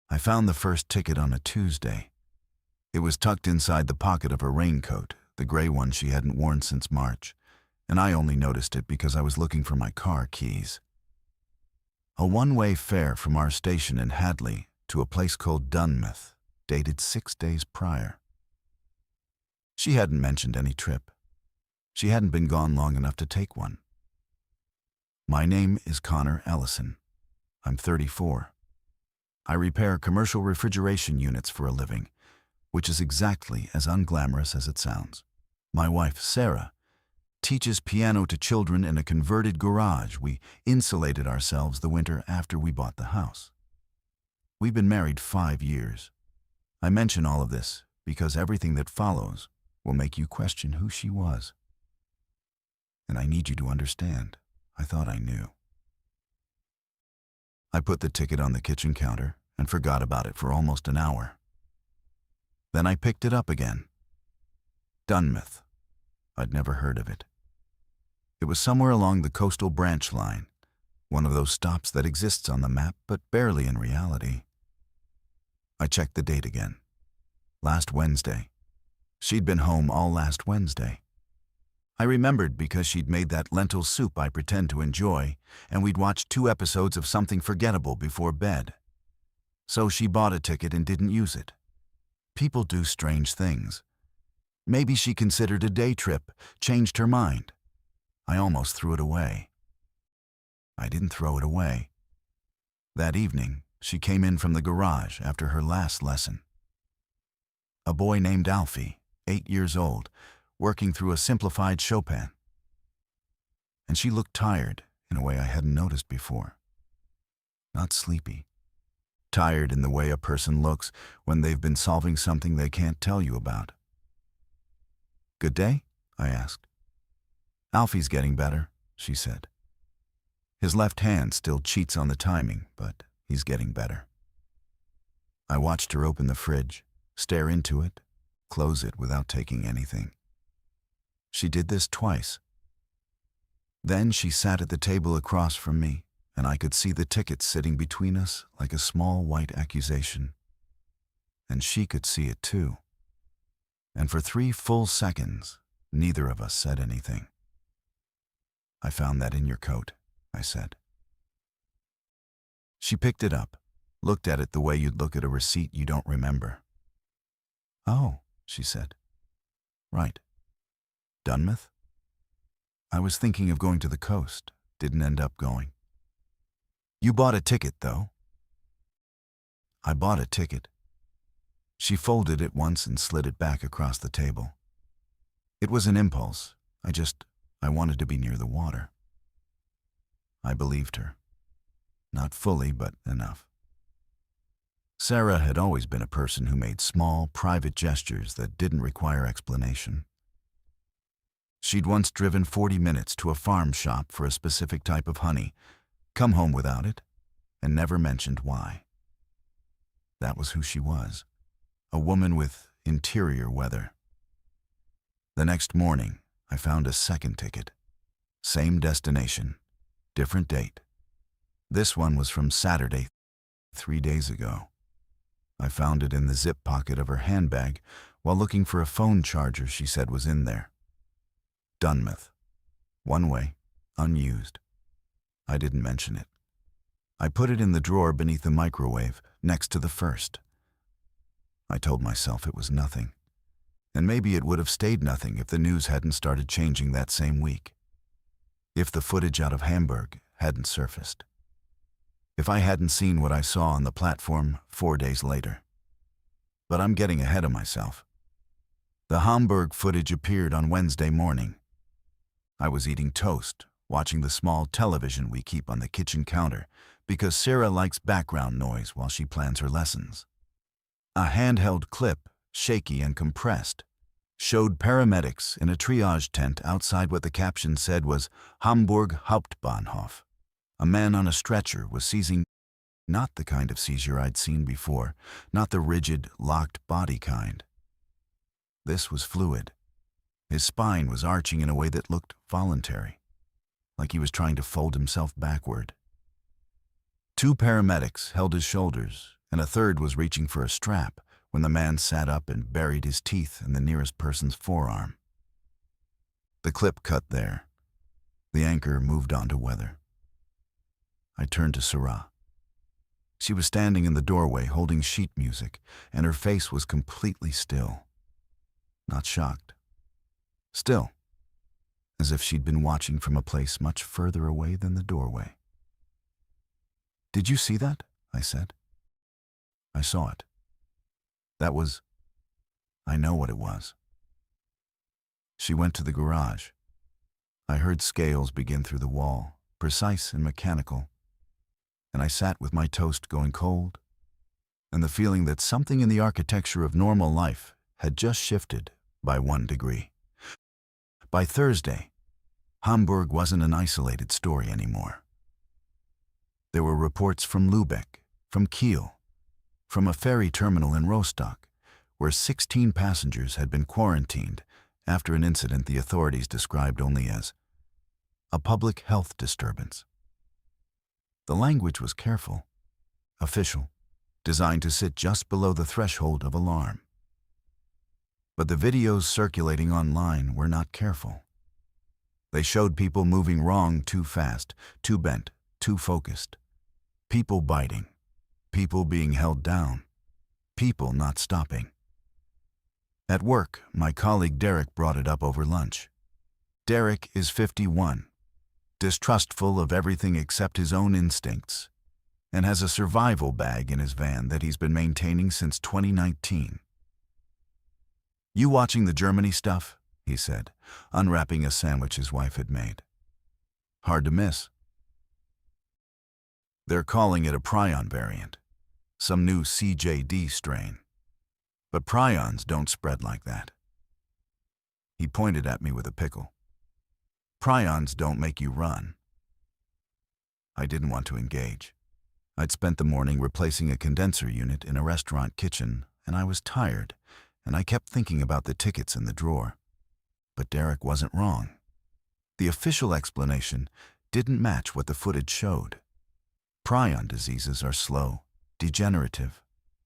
I found the first ticket on a Tuesday. It was tucked inside the pocket of her raincoat, the gray one she hadn't worn since March, and I only noticed it because I was looking for my car keys. A one-way fare from our station in Hadley to a place called Dunmouth, dated 6 days prior. She hadn't mentioned any trip. She hadn't been gone long enough to take one. My name is Connor Ellison. I'm 34. I repair commercial refrigeration units for a living, which is exactly as unglamorous as it sounds. My wife, Sarah, teaches piano to children in a converted garage we insulated ourselves the winter after we bought the house. We've been married 5 years. I mention all of this because everything that follows will make you question who she was. And I need you to understand, I thought I knew. I put the ticket on the kitchen counter and forgot about it for almost an hour. Then I picked it up again. Dunmouth. I'd never heard of it. It was somewhere along the coastal branch line, one of those stops that exists on the map but barely in reality. I checked the date again. Last Wednesday. She'd been home all last Wednesday. I remembered because she'd made that lentil soup I pretend to enjoy, and we'd watched 2 episodes of something forgettable before bed. So she bought a ticket and didn't use it. People do strange things. Maybe she considered a day trip, changed her mind. I almost threw it away. I didn't throw it away. That evening, she came in from the garage after her last lesson. A boy named Alfie, 8 years old, working through a simplified Chopin. And she looked tired in a way I hadn't noticed before. Not sleepy. Tired in the way a person looks when they've been solving something they can't tell you about. "Good day?" I asked. "Alfie's getting better," she said. "His left hand still cheats on the timing, but he's getting better." I watched her open the fridge, stare into it, close it without taking anything. She did this twice. Then she sat at the table across from me, and I could see the ticket sitting between us like a small white accusation. And she could see it too. And for 3 full seconds, neither of us said anything. "I found that in your coat," I said. She picked it up, looked at it the way you'd look at a receipt you don't remember. "Oh," she said. "Right. Dunmouth? I was thinking of going to the coast, didn't end up going. You bought a ticket, though." "I bought a ticket." She folded it once and slid it back across the table. "It was an impulse. I wanted to be near the water." I believed her. Not fully, but enough. Sarah had always been a person who made small, private gestures that didn't require explanation. She'd once driven 40 minutes to a farm shop for a specific type of honey, come home without it, and never mentioned why. That was who she was, a woman with interior weather. The next morning, I found a second ticket. Same destination, different date. This one was from Saturday, 3 days ago. I found it in the zip pocket of her handbag while looking for a phone charger she said was in there. Dunmouth. One way, unused. I didn't mention it. I put it in the drawer beneath the microwave, next to the first. I told myself it was nothing. And maybe it would have stayed nothing if the news hadn't started changing that same week. If the footage out of Hamburg hadn't surfaced. If I hadn't seen what I saw on the platform 4 days later. But I'm getting ahead of myself. The Hamburg footage appeared on Wednesday morning. I was eating toast, watching the small television we keep on the kitchen counter because Sarah likes background noise while she plans her lessons. A handheld clip, shaky and compressed, showed paramedics in a triage tent outside what the caption said was Hamburg Hauptbahnhof. A man on a stretcher was seizing, not the kind of seizure I'd seen before, not the rigid, locked body kind. This was fluid. His spine was arching in a way that looked voluntary, like he was trying to fold himself backward. 2 paramedics held his shoulders, and a third was reaching for a strap when the man sat up and buried his teeth in the nearest person's forearm. The clip cut there. The anchor moved on to weather. I turned to Sarah. She was standing in the doorway holding sheet music, and her face was completely still. Not shocked. Still, as if she'd been watching from a place much further away than the doorway. "Did you see that?" I said. "I saw it. That was... I know what it was." She went to the garage. I heard scales begin through the wall, precise and mechanical, and I sat with my toast going cold, and the feeling that something in the architecture of normal life had just shifted by 1 degree. By Thursday, Hamburg wasn't an isolated story anymore. There were reports from Lübeck, from Kiel, from a ferry terminal in Rostock, where 16 passengers had been quarantined after an incident the authorities described only as a public health disturbance. The language was careful, official, designed to sit just below the threshold of alarm. But the videos circulating online were not careful. They showed people moving wrong too fast, too bent, too focused. People biting, people being held down, people not stopping. At work, my colleague Derek brought it up over lunch. Derek is 51, distrustful of everything except his own instincts, and has a survival bag in his van that he's been maintaining since 2019. "You watching the Germany stuff?" he said, unwrapping a sandwich his wife had made. "Hard to miss. They're calling it a prion variant, some new CJD strain. But prions don't spread like that." He pointed at me with a pickle. "Prions don't make you run." I didn't want to engage. I'd spent the morning replacing a condenser unit in a restaurant kitchen, and I was tired, and I kept thinking about the tickets in the drawer. But Derek wasn't wrong. The official explanation didn't match what the footage showed. Prion diseases are slow, degenerative,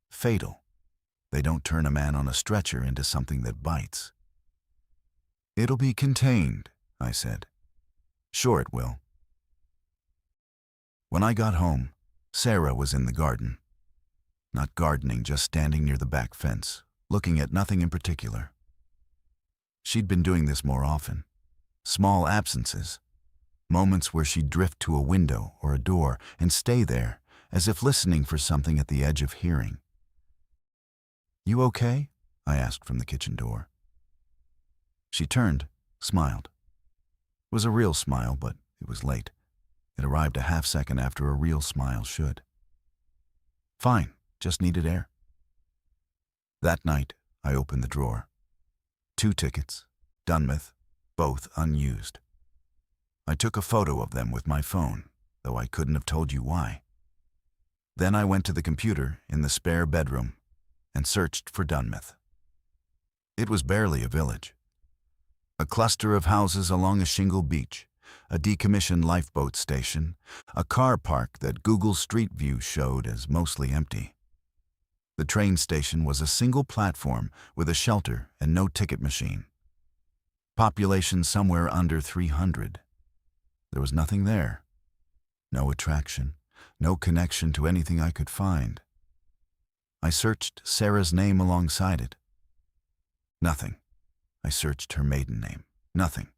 fatal. They don't turn a man on a stretcher into something that bites. "It'll be contained," I said. "Sure it will." When I got home, Sarah was in the garden. Not gardening, just standing near the back fence, looking at nothing in particular. She'd been doing this more often. Small absences. Moments where she'd drift to a window or a door and stay there, as if listening for something at the edge of hearing. "You okay?" I asked from the kitchen door. She turned, smiled. It was a real smile, but it was late. It arrived a half second after a real smile should. "Fine, just needed air." That night, I opened the drawer. 2 tickets, Dunmouth, both unused. I took a photo of them with my phone, though I couldn't have told you why. Then I went to the computer in the spare bedroom and searched for Dunmouth. It was barely a village. A cluster of houses along a shingle beach, a decommissioned lifeboat station, a car park that Google Street View showed as mostly empty. The train station was a single platform with a shelter and no ticket machine. Population somewhere under 300. There was nothing there. No attraction, no connection to anything I could find. I searched Sarah's name alongside it. Nothing. I searched her maiden name. Nothing.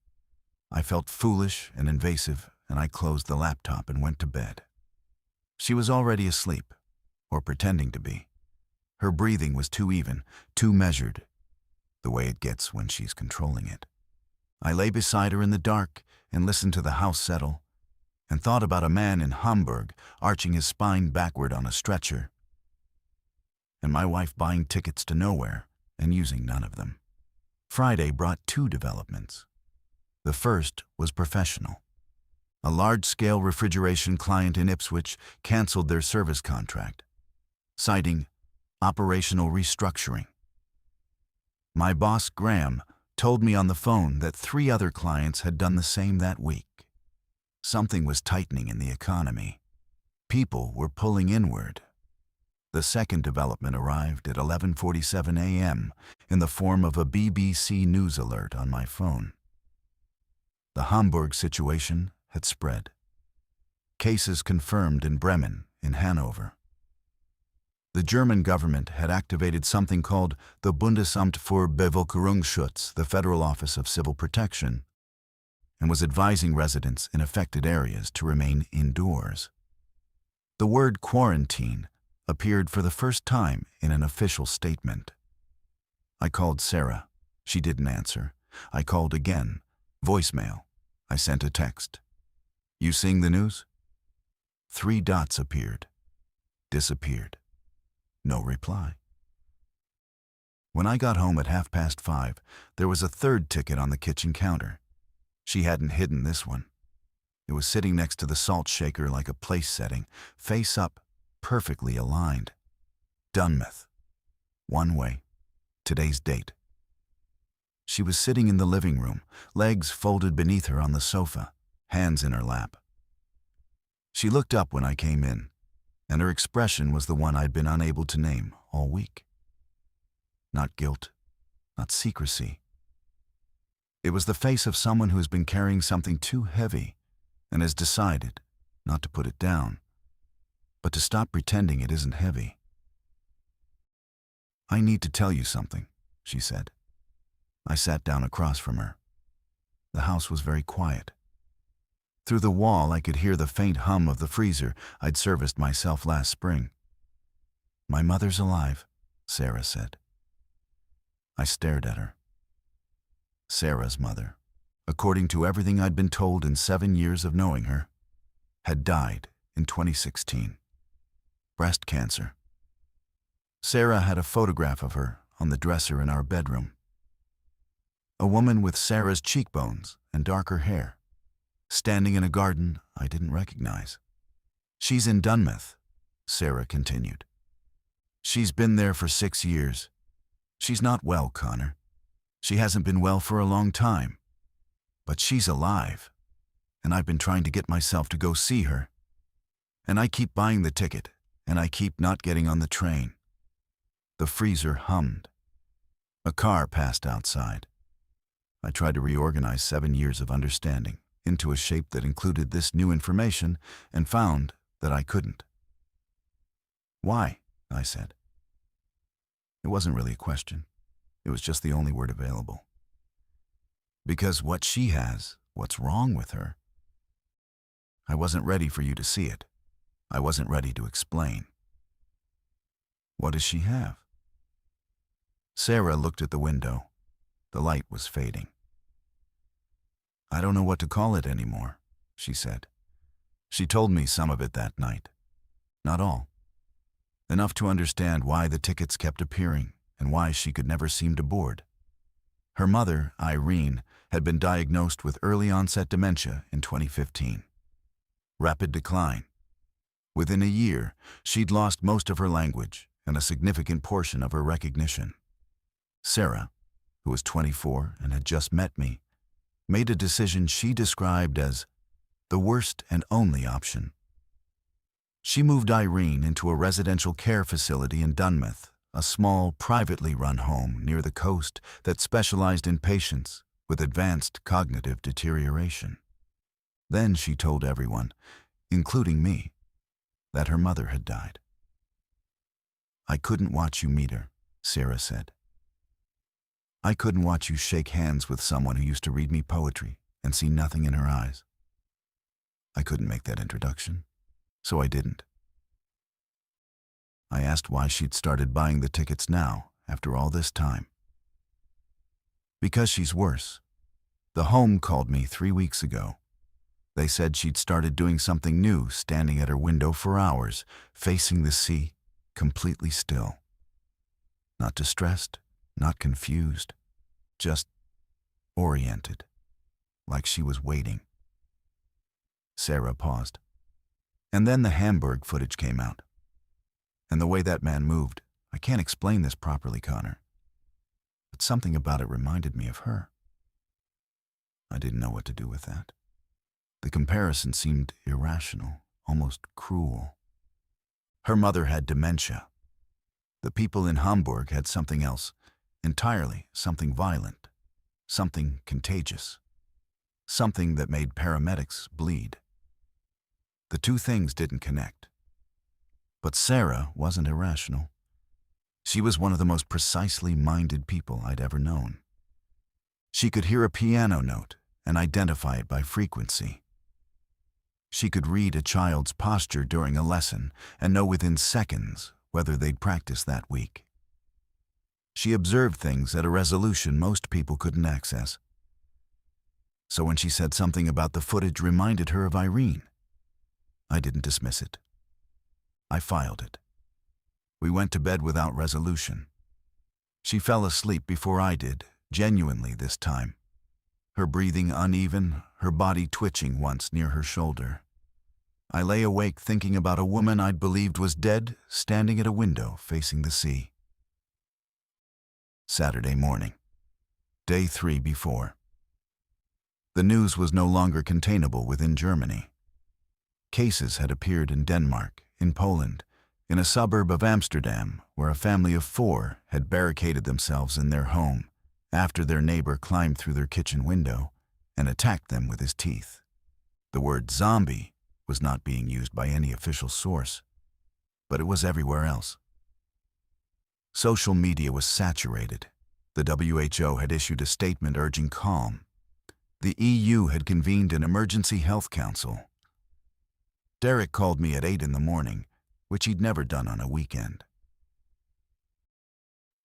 I felt foolish and invasive, and I closed the laptop and went to bed. She was already asleep, or pretending to be. Her breathing was too even, too measured, the way it gets when she's controlling it. I lay beside her in the dark and listened to the house settle, and thought about a man in Hamburg arching his spine backward on a stretcher, and my wife buying tickets to nowhere and using none of them. Friday brought 2 developments. The first was professional. A large-scale refrigeration client in Ipswich canceled their service contract, citing operational restructuring. My boss, Graham, told me on the phone that 3 other clients had done the same that week. Something was tightening in the economy. People were pulling inward. The second development arrived at 11:47 a.m. in the form of a BBC News alert on my phone. The Hamburg situation had spread. Cases confirmed in Bremen, in Hanover. The German government had activated something called the Bundesamt für Bevölkerungsschutz, the Federal Office of Civil Protection, and was advising residents in affected areas to remain indoors. The word quarantine appeared for the first time in an official statement. I called Sarah. She didn't answer. I called again. Voicemail. I sent a text. You seeing the news? 3 dots appeared. Disappeared. No reply. When I got home at 5:30, there was a third ticket on the kitchen counter. She hadn't hidden this one. It was sitting next to the salt shaker like a place setting, face up, perfectly aligned. Dunmouth. One way. Today's date. She was sitting in the living room, legs folded beneath her on the sofa, hands in her lap. She looked up when I came in, and her expression was the one I'd been unable to name all week. Not guilt, not secrecy. It was the face of someone who has been carrying something too heavy and has decided not to put it down, but to stop pretending it isn't heavy. I need to tell you something, she said. I sat down across from her. The house was very quiet. Through the wall I could hear the faint hum of the freezer I'd serviced myself last spring. My mother's alive, Sarah said. I stared at her. Sarah's mother, according to everything I'd been told in 7 years of knowing her, had died in 2016. Breast cancer. Sarah had a photograph of her on the dresser in our bedroom. A woman with Sarah's cheekbones and darker hair, standing in a garden I didn't recognize. She's in Dunmouth, Sarah continued. She's been there for 6 years. She's not well, Connor. She hasn't been well for a long time. But she's alive, and I've been trying to get myself to go see her. And I keep buying the ticket, and I keep not getting on the train. The freezer hummed. A car passed outside. I tried to reorganize 7 years of understanding into a shape that included this new information and found that I couldn't. Why? I said. It wasn't really a question. It was just the only word available. Because what she has, what's wrong with her, I wasn't ready for you to see it. I wasn't ready to explain. What does she have? Sarah looked at the window. The light was fading. I don't know what to call it anymore, she said. She told me some of it that night. Not all. Enough to understand why the tickets kept appearing and why she could never seem to board. Her mother, Irene, had been diagnosed with early-onset dementia in 2015. Rapid decline. Within a year, she'd lost most of her language and a significant portion of her recognition. Sarah, who was 24 and had just met me, made a decision she described as the worst and only option. She moved Irene into a residential care facility in Dunmouth, a small, privately run home near the coast that specialized in patients with advanced cognitive deterioration. Then she told everyone, including me, that her mother had died. I couldn't watch you meet her, Sarah said. I couldn't watch you shake hands with someone who used to read me poetry and see nothing in her eyes. I couldn't make that introduction, so I didn't. I asked why she'd started buying the tickets now, after all this time. Because she's worse. The home called me 3 weeks ago. They said she'd started doing something new, standing at her window for hours, facing the sea, completely still. Not distressed, not confused, just oriented, like she was waiting. Sarah paused. And then the Hamburg footage came out. And the way that man moved, I can't explain this properly, Connor. But something about it reminded me of her. I didn't know what to do with that. The comparison seemed irrational, almost cruel. Her mother had dementia, The people in Hamburg had something else, entirely something violent, something contagious, something that made paramedics bleed. The two things didn't connect. But Sarah wasn't irrational. She was one of the most precisely minded people I'd ever known. She could hear a piano note and identify it by frequency. She could read a child's posture during a lesson and know within seconds whether they'd practiced that week. She observed things at a resolution most people couldn't access. So when she said something about the footage reminded her of Irene, I didn't dismiss it. I filed it. We went to bed without resolution. She fell asleep before I did, genuinely this time. Her breathing uneven, her body twitching once near her shoulder. I lay awake thinking about a woman I'd believed was dead, standing at a window facing the sea. Saturday morning. Day 3 before. The news was no longer containable within Germany. Cases had appeared in Denmark, in Poland, in a suburb of Amsterdam, where a family of 4 had barricaded themselves in their home after their neighbor climbed through their kitchen window and attacked them with his teeth. The word zombie was not being used by any official source, but it was everywhere else. Social media was saturated. The WHO had issued a statement urging calm. The EU had convened an emergency health council. Derek called me at 8 in the morning, which he'd never done on a weekend.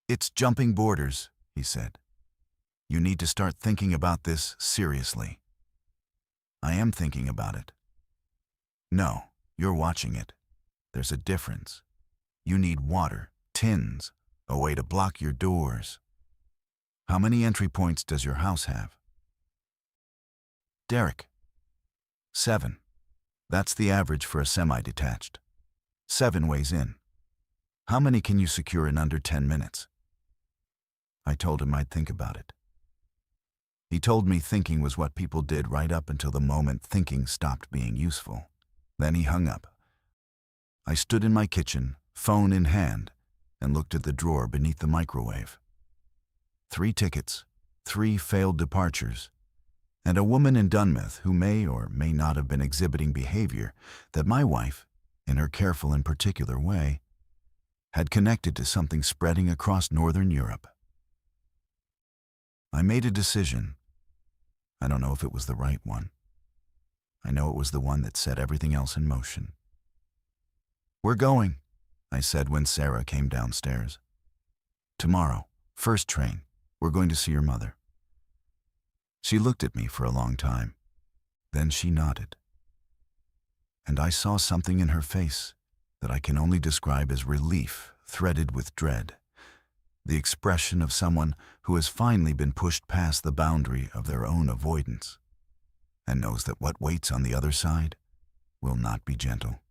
"It's jumping borders," he said. "You need to start thinking about this seriously." "I am thinking about it." "No, you're watching it. There's a difference. You need water, tins, a way to block your doors. How many entry points does your house have?" "Derek, 7. That's the average for a semi-detached. 7 ways in. How many can you secure in under 10 minutes? I told him I'd think about it. He told me thinking was what people did right up until the moment thinking stopped being useful. Then he hung up. I stood in my kitchen, phone in hand, and looked at the drawer beneath the microwave. 3 tickets, 3 failed departures, and a woman in Dunmouth who may or may not have been exhibiting behavior that my wife, in her careful and particular way, had connected to something spreading across Northern Europe. I made a decision. I don't know if it was the right one. I know it was the one that set everything else in motion. "We're going," I said when Sarah came downstairs. "Tomorrow, first train, we're going to see your mother." She looked at me for a long time. Then she nodded. And I saw something in her face that I can only describe as relief threaded with dread. The expression of someone who has finally been pushed past the boundary of their own avoidance and knows that what waits on the other side will not be gentle.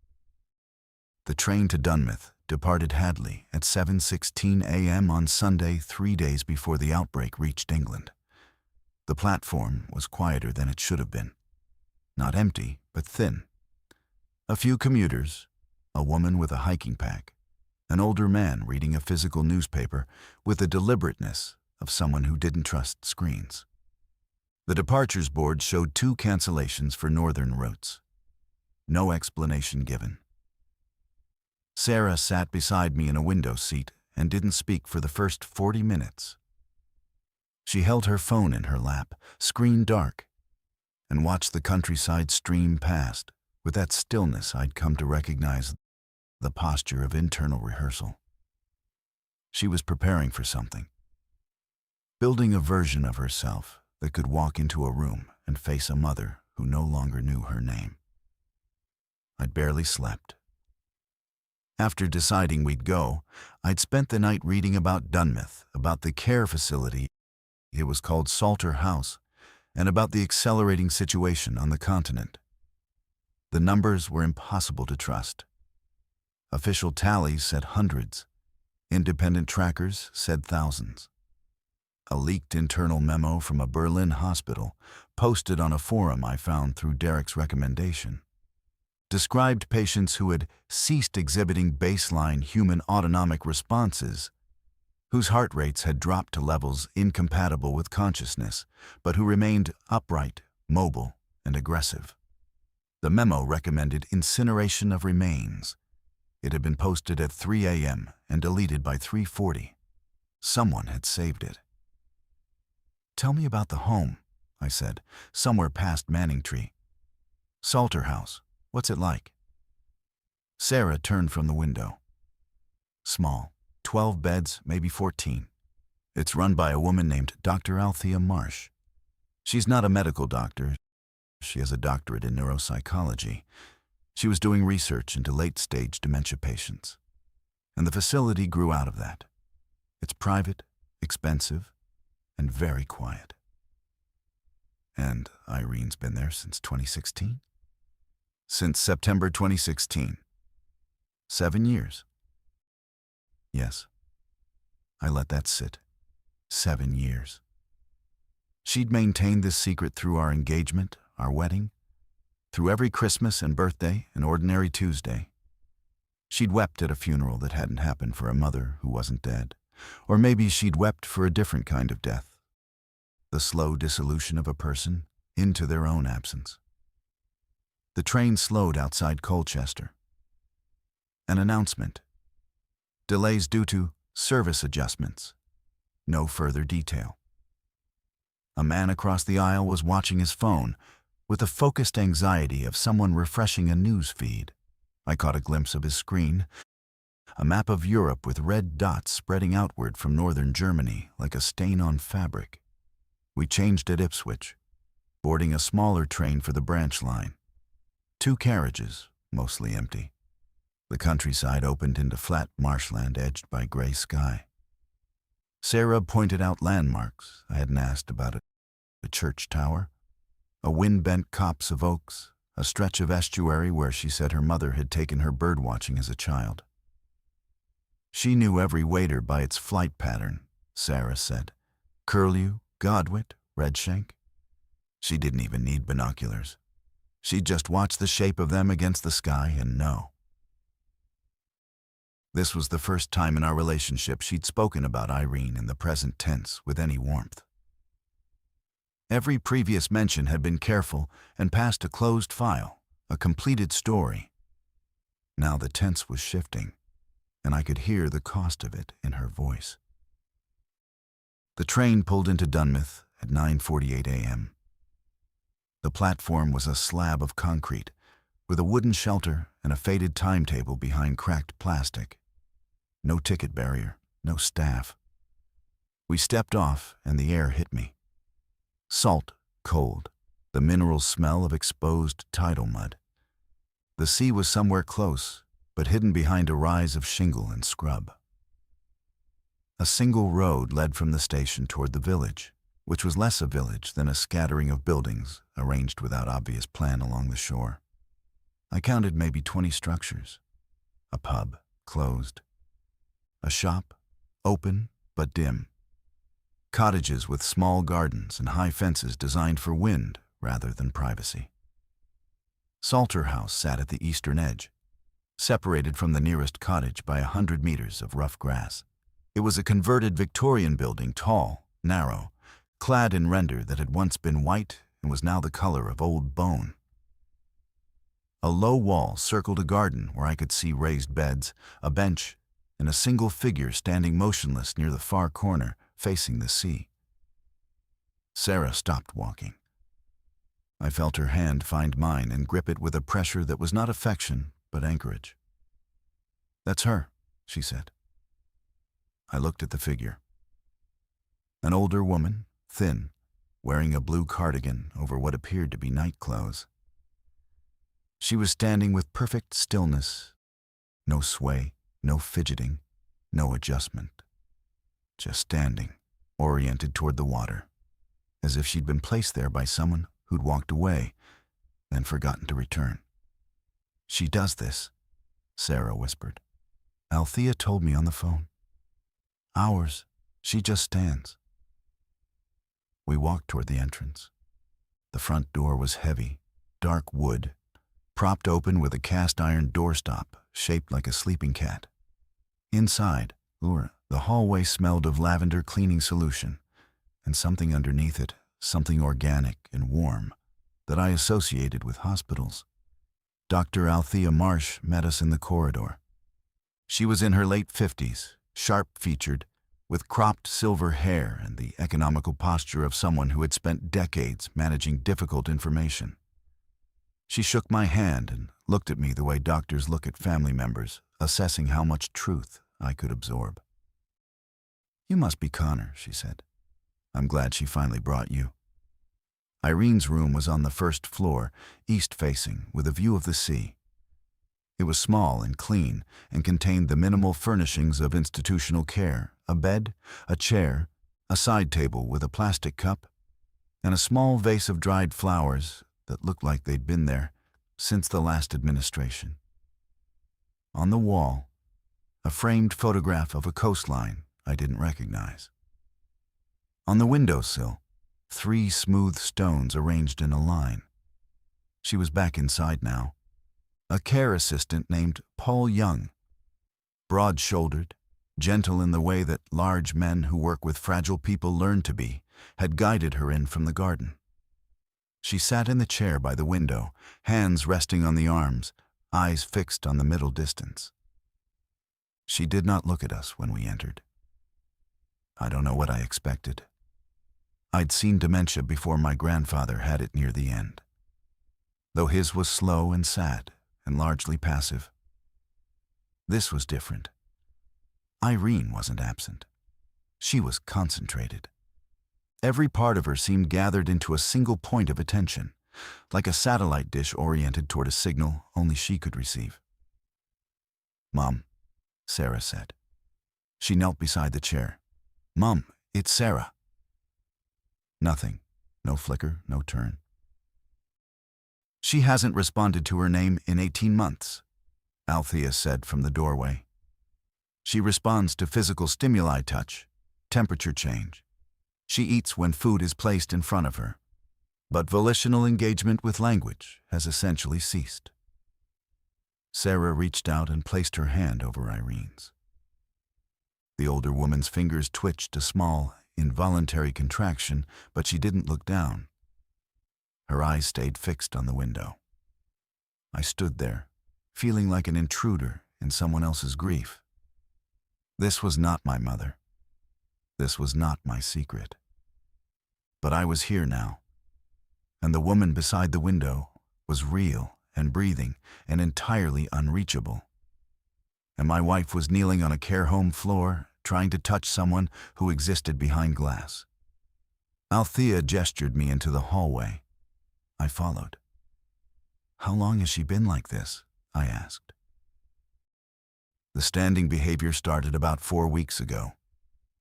The train to Dunmouth departed Hadley at 7:16 a.m. on Sunday, 3 days before the outbreak reached England. The platform was quieter than it should have been. Not empty, but thin. A few commuters, a woman with a hiking pack, an older man reading a physical newspaper with the deliberateness of someone who didn't trust screens. The departures board showed 2 cancellations for northern routes. No explanation given. Sarah sat beside me in a window seat and didn't speak for the first 40 minutes. She held her phone in her lap, screen dark, and watched the countryside stream past with that stillness I'd come to recognize the posture of internal rehearsal. She was preparing for something, building a version of herself that could walk into a room and face a mother who no longer knew her name. I'd barely slept. After deciding we'd go, I'd spent the night reading about Dunmouth, about the care facility, it was called Salter House, and about the accelerating situation on the continent. The numbers were impossible to trust. Official tallies said hundreds. Independent trackers said thousands. A leaked internal memo from a Berlin hospital posted on a forum I found through Derek's recommendation. described patients who had ceased exhibiting baseline human autonomic responses, whose heart rates had dropped to levels incompatible with consciousness, but who remained upright, mobile, and aggressive. The memo recommended incineration of remains. It had been posted at 3 a.m. and deleted by 3:40. Someone had saved it. "Tell me about the home," I said, "somewhere past Manningtree. Salter House, what's it like?" Sarah turned from the window. "Small, 12 beds, maybe 14. It's run by a woman named Dr. Althea Marsh. She's not a medical doctor. She has a doctorate in neuropsychology. She was doing research into late-stage dementia patients. And the facility grew out of that. It's private, expensive, and very quiet." "And Irene's been there since 2016? "Since September 2016. 7 years." "Yes." I let that sit. 7 years. She'd maintained this secret through our engagement, our wedding, through every Christmas and birthday and ordinary Tuesday. She'd wept at a funeral that hadn't happened for a mother who wasn't dead. Or maybe she'd wept for a different kind of death. The slow dissolution of a person into their own absence. The train slowed outside Colchester. An announcement. Delays due to service adjustments. No further detail. A man across the aisle was watching his phone with the focused anxiety of someone refreshing a news feed. I caught a glimpse of his screen, a map of Europe with red dots spreading outward from northern Germany like a stain on fabric. We changed at Ipswich, boarding a smaller train for the branch line. 2 carriages, mostly empty. The countryside opened into flat marshland edged by gray sky. Sarah pointed out landmarks I hadn't asked about it. A church tower, a wind-bent copse of oaks, a stretch of estuary where she said her mother had taken her birdwatching as a child. She knew every wader by its flight pattern, Sarah said. Curlew, godwit, redshank. She didn't even need binoculars. She'd just watch the shape of them against the sky and know. This was the first time in our relationship she'd spoken about Irene in the present tense with any warmth. Every previous mention had been careful and past a closed file, a completed story. Now the tense was shifting, and I could hear the cost of it in her voice. The train pulled into Dunmouth at 9:48 a.m. The platform was a slab of concrete, with a wooden shelter and a faded timetable behind cracked plastic. No ticket barrier, no staff. We stepped off, and the air hit me. Salt, cold, the mineral smell of exposed tidal mud. The sea was somewhere close, but hidden behind a rise of shingle and scrub. A single road led from the station toward the village, which was less a village than a scattering of buildings arranged without obvious plan along the shore. I counted maybe 20 structures. A pub, closed. A shop, open but dim. Cottages with small gardens and high fences designed for wind rather than privacy. Salter House sat at the eastern edge, separated from the nearest cottage by 100 meters of rough grass. It was a converted Victorian building, tall, narrow, clad in render that had once been white and was now the color of old bone. A low wall circled a garden where I could see raised beds, a bench, and a single figure standing motionless near the far corner, facing the sea. Sarah stopped walking. I felt her hand find mine and grip it with a pressure that was not affection, but anchorage. "That's her," she said. I looked at the figure. An older woman, thin, wearing a blue cardigan over what appeared to be night clothes. She was standing with perfect stillness, no sway, no fidgeting, no adjustment. Just standing, oriented toward the water, as if she'd been placed there by someone who'd walked away, then forgotten to return. "She does this," Sarah whispered. "Althea told me on the phone. Hours, she just stands." We walked toward the entrance. The front door was heavy, dark wood, propped open with a cast-iron doorstop shaped like a sleeping cat. Inside, the hallway smelled of lavender cleaning solution, and something underneath it, something organic and warm, that I associated with hospitals. Dr. Althea Marsh met us in the corridor. She was in her late 50s, sharp-featured, with cropped silver hair and the economical posture of someone who had spent decades managing difficult information. She shook my hand and looked at me the way doctors look at family members, assessing how much truth I could absorb. "You must be Connor," she said. "I'm glad she finally brought you." Irene's room was on the first floor, east-facing, with a view of the sea. It was small and clean and contained the minimal furnishings of institutional care: a bed, a chair, a side table with a plastic cup, and a small vase of dried flowers that looked like they'd been there since the last administration. On the wall, a framed photograph of a coastline I didn't recognize. On the windowsill, 3 smooth stones arranged in a line. She was back inside now. A care assistant named Paul Young, broad-shouldered, gentle in the way that large men who work with fragile people learn to be, had guided her in from the garden. She sat in the chair by the window, hands resting on the arms, eyes fixed on the middle distance. She did not look at us when we entered. I don't know what I expected. I'd seen dementia before my grandfather had it near the end, though his was slow and sad and largely passive. This was different. Irene wasn't absent. She was concentrated. Every part of her seemed gathered into a single point of attention, like a satellite dish oriented toward a signal only she could receive. "Mom," Sarah said. She knelt beside the chair. "Mom, it's Sarah." Nothing. No flicker, no turn. "She hasn't responded to her name in 18 months, Althea said from the doorway. "She responds to physical stimuli: touch, temperature change. She eats when food is placed in front of her, but volitional engagement with language has essentially ceased." Sarah reached out and placed her hand over Irene's. The older woman's fingers twitched a small, involuntary contraction, but she didn't look down. Her eyes stayed fixed on the window. I stood there, feeling like an intruder in someone else's grief. This was not my mother. This was not my secret. But I was here now, and the woman beside the window was real and breathing and entirely unreachable. And my wife was kneeling on a care home floor, trying to touch someone who existed behind glass. Althea gestured me into the hallway. I followed. "How long has she been like this?" I asked. The standing behavior started about 4 weeks ago.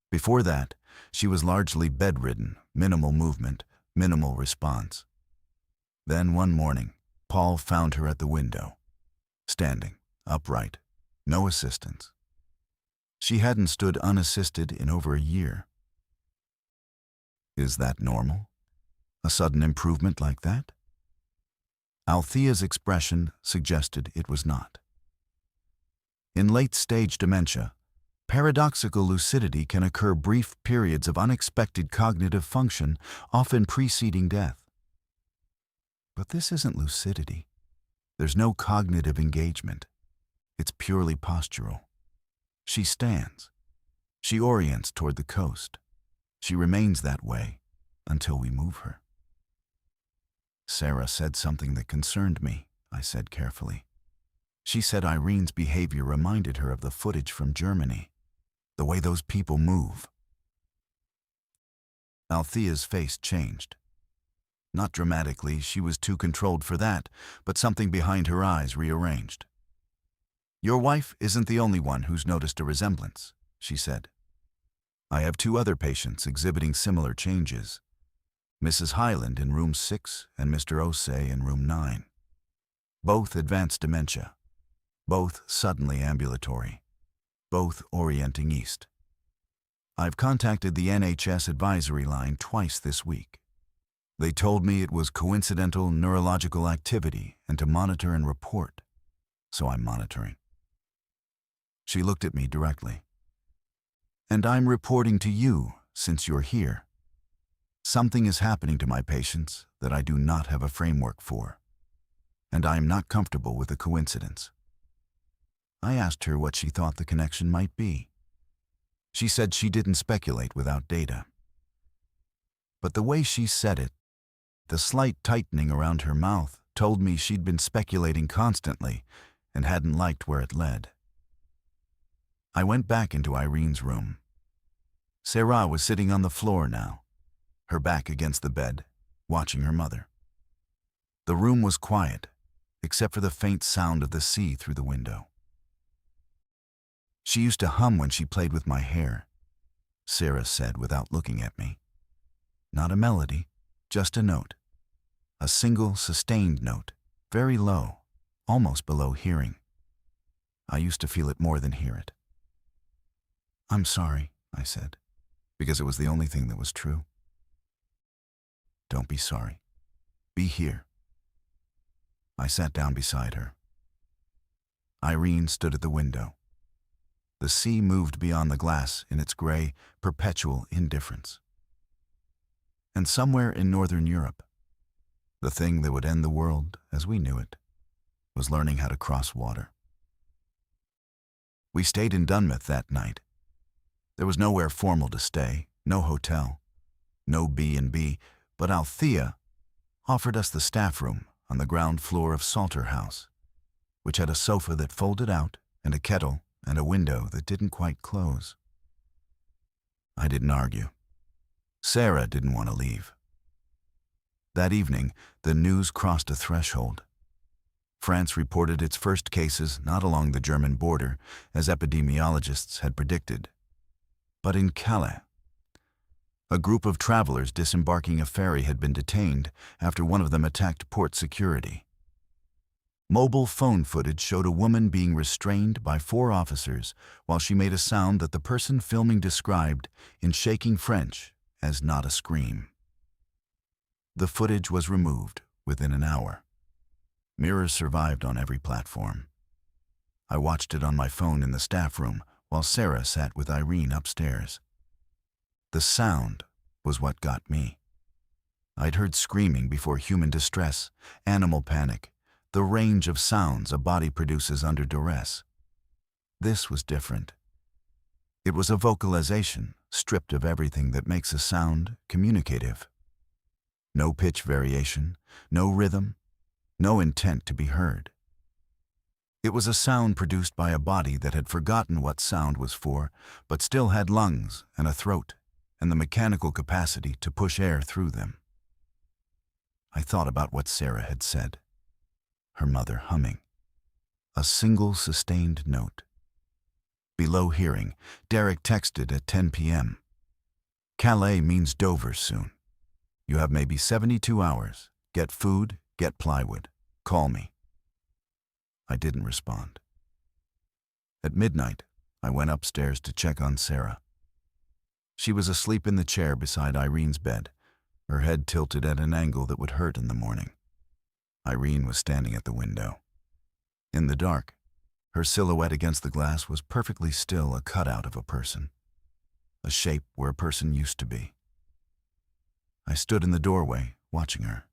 Before that, she was largely bedridden, minimal movement, minimal response. Then one morning, Paul found her at the window, standing, upright, no assistance. She hadn't stood unassisted in over a year. Is that normal? A sudden improvement like that? Althea's expression suggested it was not. In late-stage dementia, paradoxical lucidity can occur brief periods of unexpected cognitive function, often preceding death. But this isn't lucidity. There's no cognitive engagement. It's purely postural. She stands. She orients toward the coast. She remains that way until we move her. Sarah said something that concerned me, I said carefully. She said Irene's behavior reminded her of the footage from Germany, the way those people move. Althea's face changed. Not dramatically, she was too controlled for that, but something behind her eyes rearranged. "Your wife isn't the only one who's noticed a resemblance," she said. "I have 2 other patients exhibiting similar changes. Mrs. Hyland in room 6 and Mr. Osei in room 9. Both advanced dementia. Both suddenly ambulatory. Both orienting east. I've contacted the NHS advisory line twice this week. They told me it was coincidental neurological activity and to monitor and report, so I'm monitoring. She looked at me directly. And I'm reporting to you since you're here. Something is happening to my patients that I do not have a framework for, and I am not comfortable with the coincidence. I asked her what she thought the connection might be. She said she didn't speculate without data. But the way she said it, the slight tightening around her mouth, told me she'd been speculating constantly and hadn't liked where it led. I went back into Irene's room. Sarah was sitting on the floor now, her back against the bed, watching her mother. The room was quiet, except for the faint sound of the sea through the window. She used to hum when she played with my hair, Sarah said without looking at me. Not a melody, just a note. A single, sustained note, very low, almost below hearing. I used to feel it more than hear it. I'm sorry, I said, because it was the only thing that was true. Don't be sorry. Be here. I sat down beside her. Irene stood at the window. The sea moved beyond the glass in its gray, perpetual indifference. And somewhere in northern Europe, the thing that would end the world as we knew it was learning how to cross water. We stayed in Dunmouth that night. There was nowhere formal to stay, no hotel, no B&B, but Althea offered us the staff room on the ground floor of Salter House, which had a sofa that folded out and a kettle and a window that didn't quite close. I didn't argue. Sarah didn't want to leave. That evening, the news crossed a threshold. France reported its first cases not along the German border, as epidemiologists had predicted, but in Calais. A group of travelers disembarking a ferry had been detained after one of them attacked port security. Mobile phone footage showed a woman being restrained by 4 officers while she made a sound that the person filming described in shaking French as not a scream. The footage was removed within an hour. Mirrors survived on every platform. I watched it on my phone in the staff room while Sarah sat with Irene upstairs. The sound was what got me. I'd heard screaming before, human distress, animal panic, the range of sounds a body produces under duress. This was different. It was a vocalization stripped of everything that makes a sound communicative. No pitch variation, no rhythm, no intent to be heard. It was a sound produced by a body that had forgotten what sound was for, but still had lungs and a throat and the mechanical capacity to push air through them. I thought about what Sarah had said. Her mother humming. A single sustained note. Below hearing, Derek texted at 10 p.m. Calais means Dover soon. You have maybe 72 hours. Get food, get plywood. Call me. I didn't respond. At midnight, I went upstairs to check on Sarah. She was asleep in the chair beside Irene's bed, her head tilted at an angle that would hurt in the morning. Irene was standing at the window. In the dark, her silhouette against the glass was perfectly still, a cutout of a person, a shape where a person used to be. I stood in the doorway, watching her.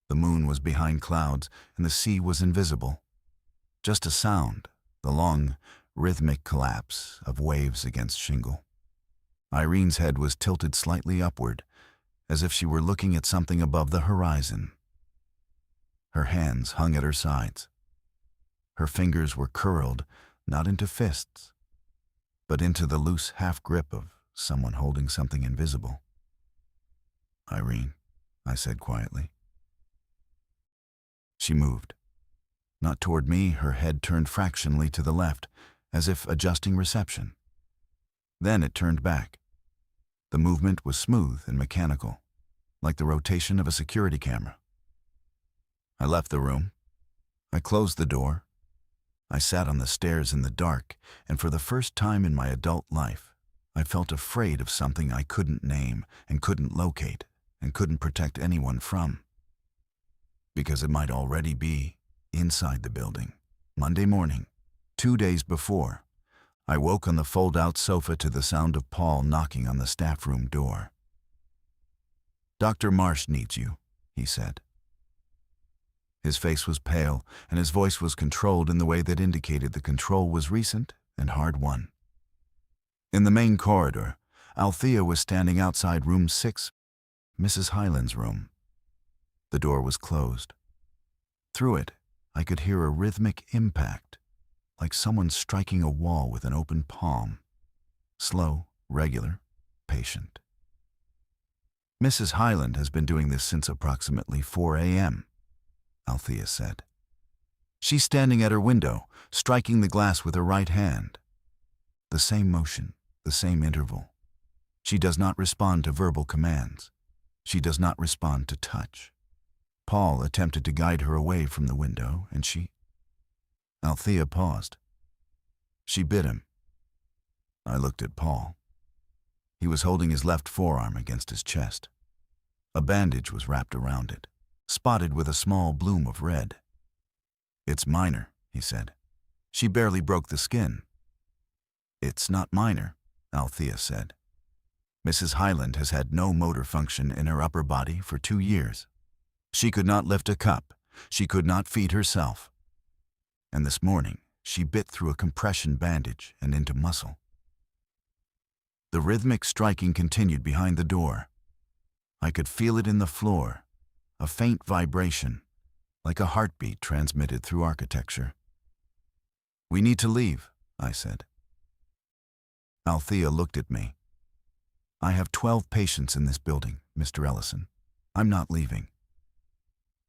The moon was behind clouds, and the sea was invisible. Just a sound, the long, rhythmic collapse of waves against shingle. Irene's head was tilted slightly upward, as if she were looking at something above the horizon. Her hands hung at her sides. Her fingers were curled, not into fists, but into the loose half-grip of someone holding something invisible. Irene, I said quietly. She moved. Not toward me, her head turned fractionally to the left, as if adjusting reception. Then it turned back. The movement was smooth and mechanical, like the rotation of a security camera. I left the room. I closed the door. I sat on the stairs in the dark, and for the first time in my adult life, I felt afraid of something I couldn't name and couldn't locate and couldn't protect anyone from, because it might already be inside the building. Monday morning, 2 days before, I woke on the fold-out sofa to the sound of Paul knocking on the staff room door. "Dr. Marsh needs you," he said. His face was pale, and his voice was controlled in the way that indicated the control was recent and hard-won. In the main corridor, Althea was standing outside room 6, Mrs. Hyland's room. The door was closed. Through it, I could hear a rhythmic impact, like someone striking a wall with an open palm. Slow, regular, patient. "Mrs. Hyland has been doing this since approximately 4 a.m., Althea said. "She's standing at her window, striking the glass with her right hand. The same motion, the same interval. She does not respond to verbal commands. She does not respond to touch. Paul attempted to guide her away from the window, and she..." Althea paused. She bit him. I looked at Paul. He was holding his left forearm against his chest. A bandage was wrapped around it, spotted with a small bloom of red. "It's minor," he said. "She barely broke the skin." "It's not minor," Althea said. "Mrs. Hyland has had no motor function in her upper body for 2 years. She could not lift a cup. She could not feed herself. And this morning, she bit through a compression bandage and into muscle." The rhythmic striking continued behind the door. I could feel it in the floor, a faint vibration, like a heartbeat transmitted through architecture. "We need to leave," I said. Althea looked at me. "I have 12 patients in this building, Mr. Ellison. I'm not leaving."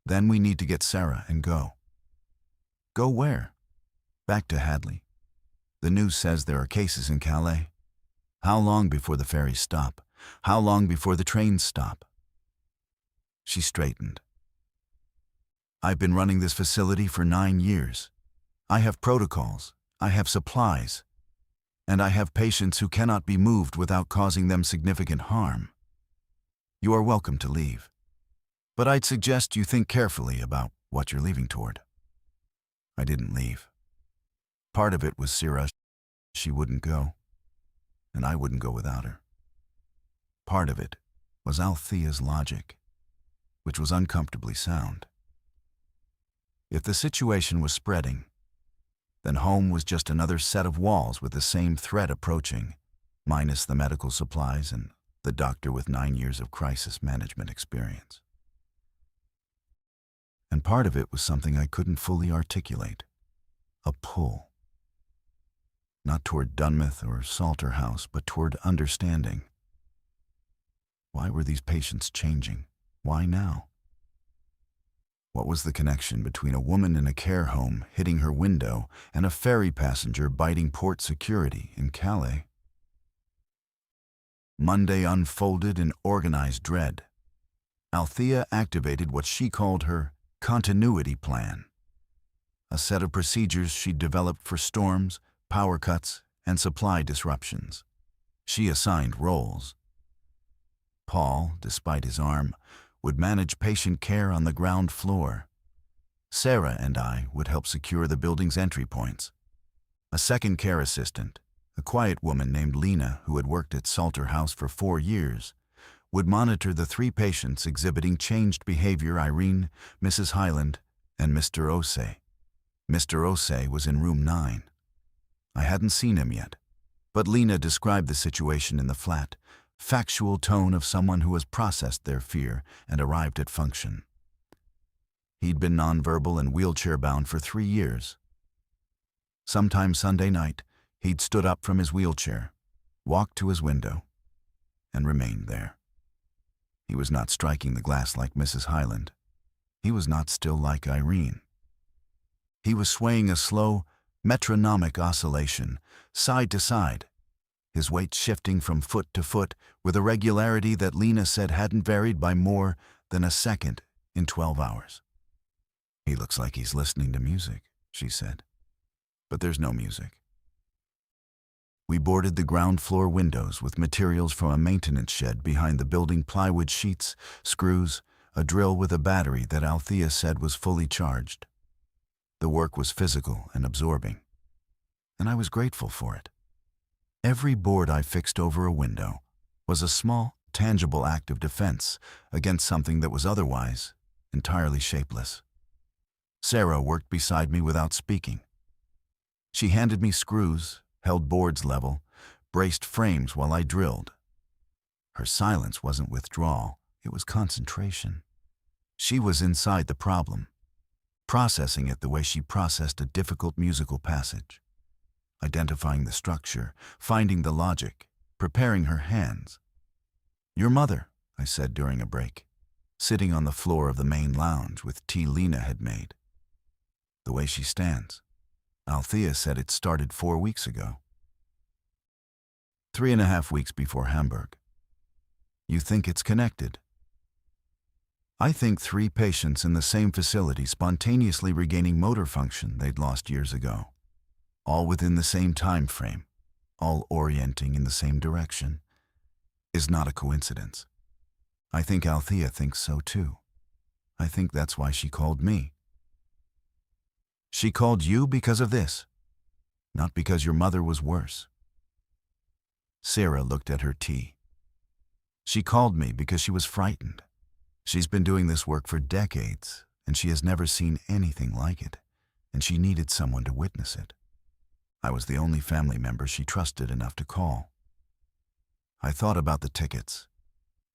"Then we need to get Sarah and go." "Go where?" "Back to Hadley. The news says there are cases in Calais. How long before the ferries stop? How long before the trains stop?" She straightened. "I've been running this facility for 9 years. I have protocols, I have supplies, and I have patients who cannot be moved without causing them significant harm. You are welcome to leave, but I'd suggest you think carefully about what you're leaving toward." I didn't leave. Part of it was Sarah. She wouldn't go, and I wouldn't go without her. Part of it was Althea's logic, which was uncomfortably sound. If the situation was spreading, then home was just another set of walls with the same threat approaching, minus the medical supplies and the doctor with 9 years of crisis management experience. And part of it was something I couldn't fully articulate, a pull. Not toward Dunmouth or Salter House, but toward understanding. Why were these patients changing? Why now? What was the connection between a woman in a care home hitting her window and a ferry passenger biting port security in Calais? Monday unfolded in organized dread. Althea activated what she called her continuity plan, a set of procedures she'd developed for storms, power cuts, and supply disruptions. She assigned roles. Paul, despite his arm, would manage patient care on the ground floor. Sarah and I would help secure the building's entry points. A second care assistant, a quiet woman named Lena who had worked at Salter House for 4 years, would monitor the 3 patients exhibiting changed behavior: Irene, Mrs. Hyland, and Mr. Osei. Mr. Osei was in room 9. I hadn't seen him yet, but Lena described the situation in the flat, factual tone of someone who has processed their fear and arrived at function. He'd been nonverbal and wheelchair-bound for 3 years. Sometime Sunday night, he'd stood up from his wheelchair, walked to his window, and remained there. He was not striking the glass like Mrs. Hyland. He was not still like Irene. He was swaying a slow, metronomic oscillation, side to side, his weight shifting from foot to foot with a regularity that Lena said hadn't varied by more than a second in 12 hours. "He looks like he's listening to music," she said. "But there's no music." We boarded the ground floor windows with materials from a maintenance shed behind the building: plywood sheets, screws, a drill with a battery that Althea said was fully charged. The work was physical and absorbing, and I was grateful for it. Every board I fixed over a window was a small, tangible act of defense against something that was otherwise entirely shapeless. Sarah worked beside me without speaking. She handed me screws, held boards level, braced frames while I drilled. Her silence wasn't withdrawal, it was concentration. She was inside the problem, processing it the way she processed a difficult musical passage, identifying the structure, finding the logic, preparing her hands. "Your mother," I said during a break, sitting on the floor of the main lounge with tea Lena had made. "The way she stands. Althea said it started 4 weeks ago. 3.5 weeks before Hamburg. You think it's connected?" I think 3 patients in the same facility spontaneously regaining motor function they'd lost years ago, all within the same time frame, all orienting in the same direction, is not a coincidence. I think Althea thinks so too. I think that's why she called me. "She called you because of this, not because your mother was worse." Sarah looked at her tea. "She called me because she was frightened. She's been doing this work for decades, and she has never seen anything like it, and she needed someone to witness it. I was the only family member she trusted enough to call." I thought about the tickets.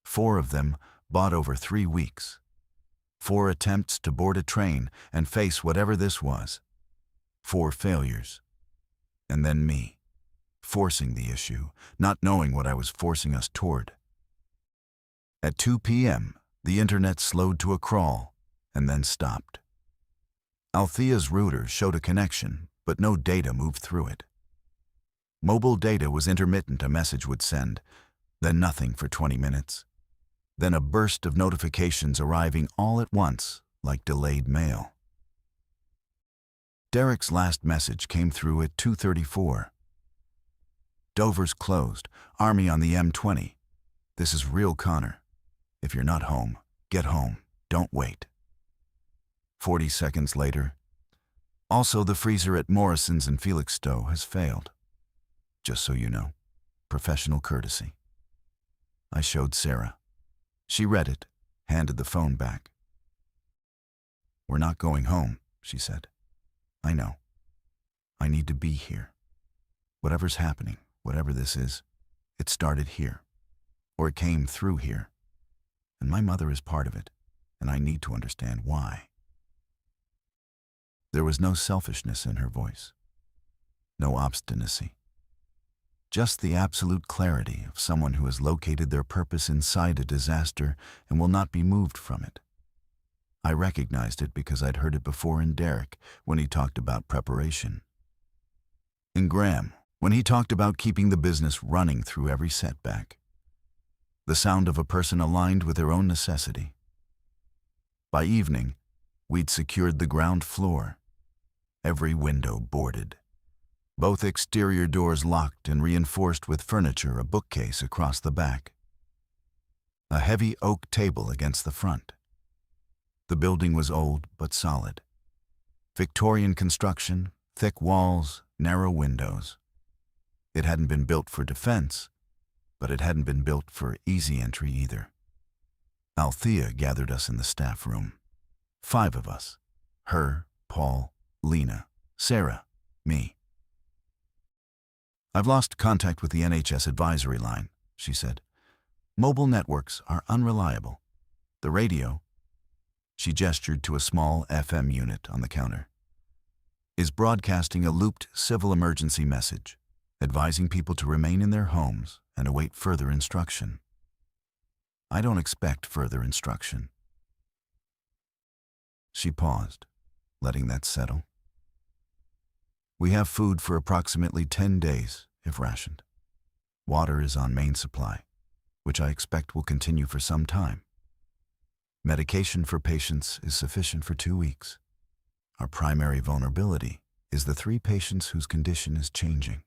4 of them bought over 3 weeks. 4 attempts to board a train and face whatever this was. 4 failures. And then me, forcing the issue, not knowing what I was forcing us toward. At 2 p.m., the internet slowed to a crawl and then stopped. Althea's router showed a connection, but no data moved through it. Mobile data was intermittent. A message would send, then nothing for 20 minutes. Then a burst of notifications arriving all at once, like delayed mail. Derek's last message came through at 2:34. "Dover's closed. Army on the M20. This is real, Connor. If you're not home, get home. Don't wait." 40 seconds later, "Also, the freezer at Morrison's in Felixstowe has failed. Just so you know. Professional courtesy." I showed Sarah. She read it, handed the phone back. "We're not going home," she said. "I know. I need to be here. Whatever's happening, whatever this is, it started here, or it came through here. And my mother is part of it, and I need to understand why." There was no selfishness in her voice, no obstinacy, just the absolute clarity of someone who has located their purpose inside a disaster and will not be moved from it. I recognized it because I'd heard it before in Derek when he talked about preparation. In Graham, when he talked about keeping the business running through every setback. The sound of a person aligned with their own necessity. By evening, we'd secured the ground floor, every window boarded, both exterior doors locked and reinforced with furniture, a bookcase across the back, a heavy oak table against the front. The building was old but solid. Victorian construction, thick walls, narrow windows. It hadn't been built for defense, but it hadn't been built for easy entry either. Althea gathered us in the staff room. 5 of us. Her, Paul, Lena, Sarah, me. "I've lost contact with the NHS advisory line," she said. "Mobile networks are unreliable. The radio," she gestured to a small FM unit on the counter, "is broadcasting a looped civil emergency message, advising people to remain in their homes and await further instruction. I don't expect further instruction." She paused, letting that settle. "We have food for approximately 10 days, if rationed. Water is on main supply, which I expect will continue for some time. Medication for patients is sufficient for 2 weeks. Our primary vulnerability is the 3 patients whose condition is changing.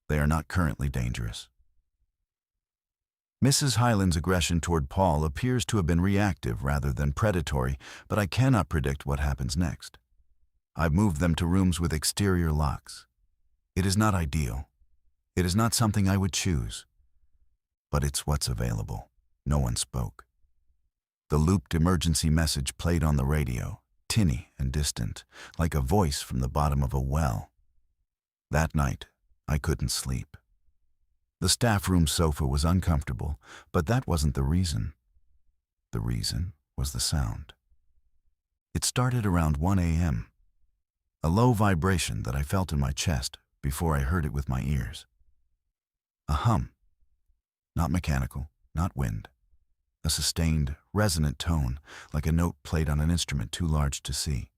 They are not currently dangerous. Mrs. Hyland's aggression toward Paul appears to have been reactive rather than predatory, but I cannot predict what happens next. I've moved them to rooms with exterior locks. It is not ideal. It is not something I would choose. But it's what's available. No one spoke. The looped emergency message played on the radio, tinny and distant, like a voice from the bottom of a well. That night, I couldn't sleep. The staff room sofa was uncomfortable, but that wasn't the reason. The reason was the sound. It started around 1 a.m., a low vibration that I felt in my chest before I heard it with my ears. A hum, not mechanical, not wind, a sustained, resonant tone, like a note played on an instrument too large to see.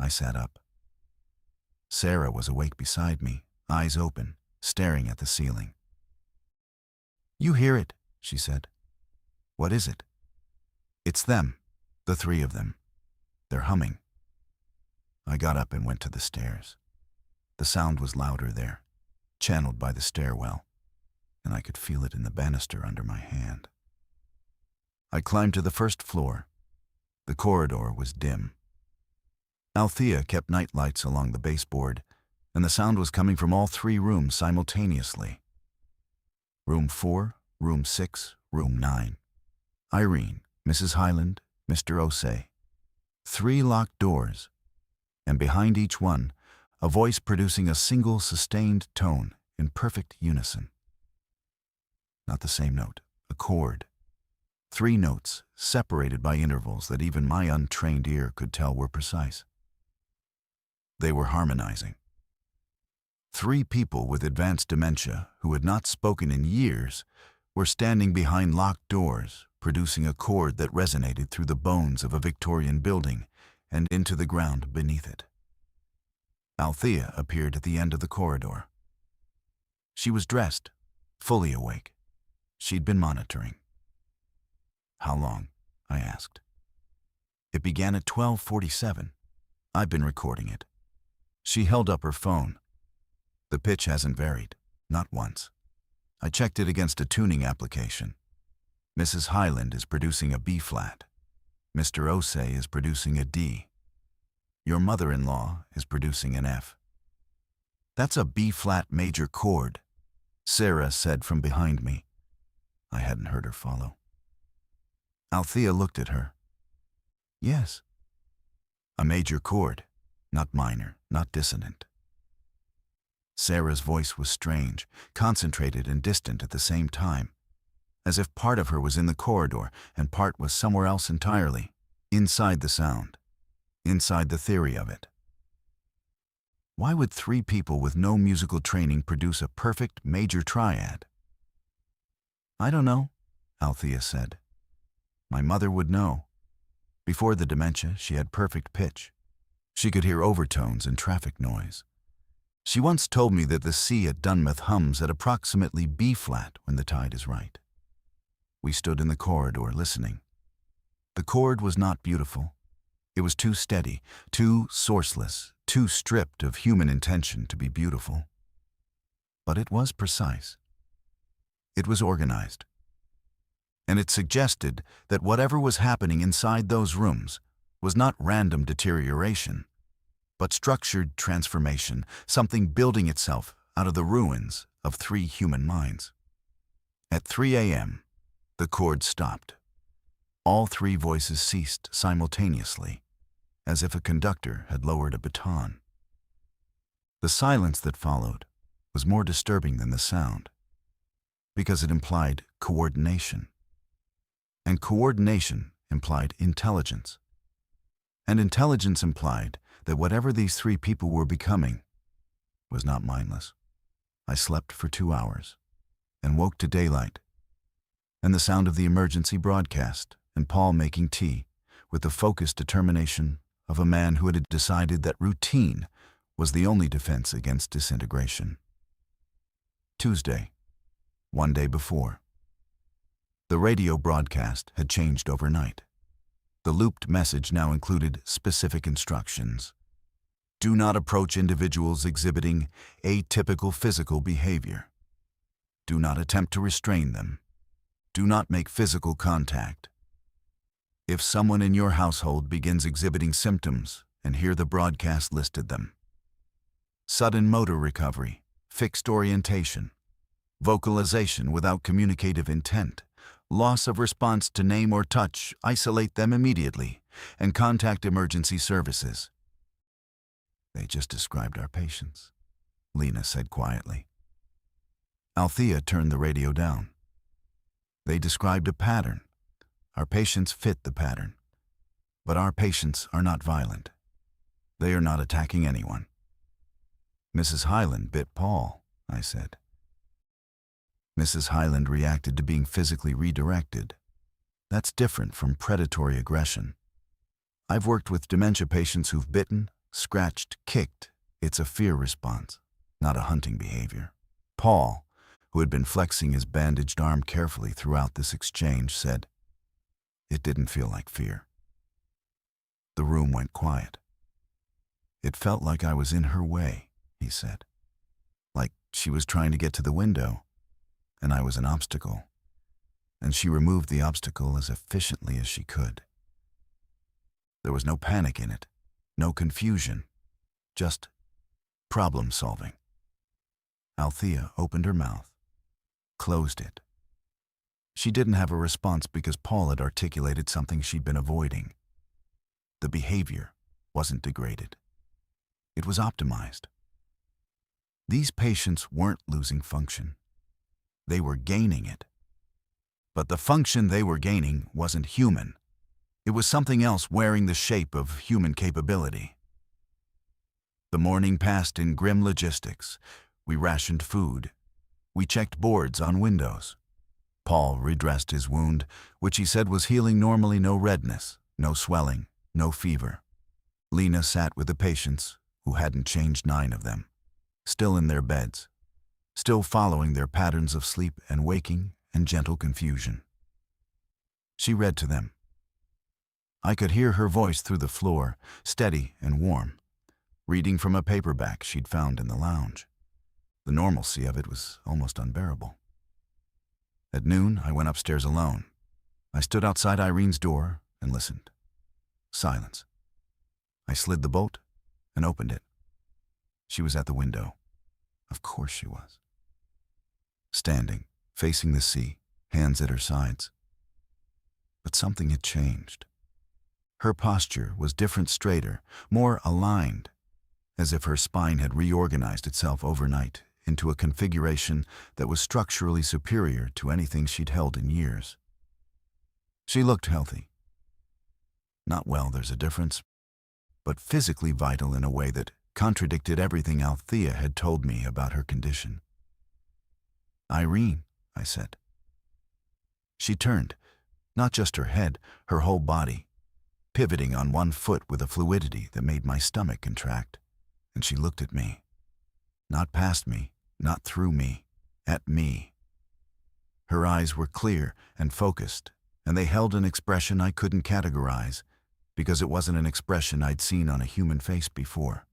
I sat up. Sarah was awake beside me, eyes open, staring at the ceiling. "You hear it," she said. "What is it?" "It's them, the three of them. They're humming." I got up and went to the stairs. The sound was louder there, channeled by the stairwell, and I could feel it in the banister under my hand. I climbed to the first floor. The corridor was dim. Althea kept night lights along the baseboard, and the sound was coming from all three rooms simultaneously. Room 4, Room 6, Room 9. Irene, Mrs. Hyland, Mr. Osei. 3 locked doors, and behind each one, a voice producing a single sustained tone in perfect unison. Not the same note, a chord. 3 notes, separated by intervals that even my untrained ear could tell were precise. They were harmonizing. 3 people with advanced dementia who had not spoken in years were standing behind locked doors, producing a chord that resonated through the bones of a Victorian building and into the ground beneath it. Althea appeared at the end of the corridor. She was dressed, fully awake. She'd been monitoring. "How long?" I asked. "It began at 12:47. I've been recording it." She held up her phone. "The pitch hasn't varied, not once. I checked it against a tuning application. Mrs. Hyland is producing a B-flat. Mr. Osei is producing a D. Your mother-in-law is producing an F." "That's a B-flat major chord," Sarah said from behind me. I hadn't heard her follow. Althea looked at her. "Yes." "A major chord, not minor, not dissonant." Sarah's voice was strange, concentrated and distant at the same time, as if part of her was in the corridor and part was somewhere else entirely, inside the sound, inside the theory of it. Why would 3 people with no musical training produce a perfect major triad? "I don't know," Althea said. "My mother would know. Before the dementia, she had perfect pitch. She could hear overtones and traffic noise. She once told me that the sea at Dunmouth hums at approximately B-flat when the tide is right." We stood in the corridor listening. The chord was not beautiful. It was too steady, too sourceless, too stripped of human intention to be beautiful. But it was precise. It was organized. And it suggested that whatever was happening inside those rooms was not random deterioration, but structured transformation, something building itself out of the ruins of 3 human minds. At 3 a.m., the chord stopped. All 3 voices ceased simultaneously, as if a conductor had lowered a baton. The silence that followed was more disturbing than the sound, because it implied coordination. And coordination implied intelligence. And intelligence implied that whatever these 3 people were becoming was not mindless. I slept for 2 hours and woke to daylight and the sound of the emergency broadcast and Paul making tea with the focused determination of a man who had decided that routine was the only defense against disintegration. Tuesday, 1 day before. The radio broadcast had changed overnight. The looped message now included specific instructions. Do not approach individuals exhibiting atypical physical behavior. Do not attempt to restrain them. Do not make physical contact. If someone in your household begins exhibiting symptoms, and here the broadcast listed them: sudden motor recovery, fixed orientation, vocalization without communicative intent, loss of response to name or touch, isolate them immediately, and contact emergency services. They just described our patients, Lena said quietly. Althea turned the radio down. They described a pattern. Our patients fit the pattern. But our patients are not violent. They are not attacking anyone. Mrs. Hyland bit Paul, I said. Mrs. Hyland reacted to being physically redirected. That's different from predatory aggression. I've worked with dementia patients who've bitten, scratched, kicked. It's a fear response, not a hunting behavior. Paul, who had been flexing his bandaged arm carefully throughout this exchange, said, "It didn't feel like fear." The room went quiet. "It felt like I was in her way," he said. "Like she was trying to get to the window, and I was an obstacle. And she removed the obstacle as efficiently as she could. There was no panic in it, no confusion, just problem solving." Althea opened her mouth, closed it. She didn't have a response because Paul had articulated something she'd been avoiding. The behavior wasn't degraded. It was optimized. These patients weren't losing function. They were gaining it. But the function they were gaining wasn't human. It was something else wearing the shape of human capability. The morning passed in grim logistics. We rationed food. We checked boards on windows. Paul redressed his wound, which he said was healing normally. No redness, no swelling, no fever. Lena sat with the patients, who hadn't changed 9 of them, still in their beds, still following their patterns of sleep and waking and gentle confusion. She read to them. I could hear her voice through the floor, steady and warm, reading from a paperback she'd found in the lounge. The normalcy of it was almost unbearable. At noon, I went upstairs alone. I stood outside Irene's door and listened. Silence. I slid the bolt and opened it. She was at the window. Of course she was. Standing, facing the sea, hands at her sides. But something had changed. Her posture was different, straighter, more aligned, as if her spine had reorganized itself overnight into a configuration that was structurally superior to anything she'd held in years. She looked healthy. Not well, there's a difference, but physically vital in a way that contradicted everything Althea had told me about her condition. "Irene," I said. She turned, not just her head, her whole body, pivoting on one foot with a fluidity that made my stomach contract, and she looked at me. Not past me, not through me, at me. Her eyes were clear and focused, and they held an expression I couldn't categorize because it wasn't an expression I'd seen on a human face before.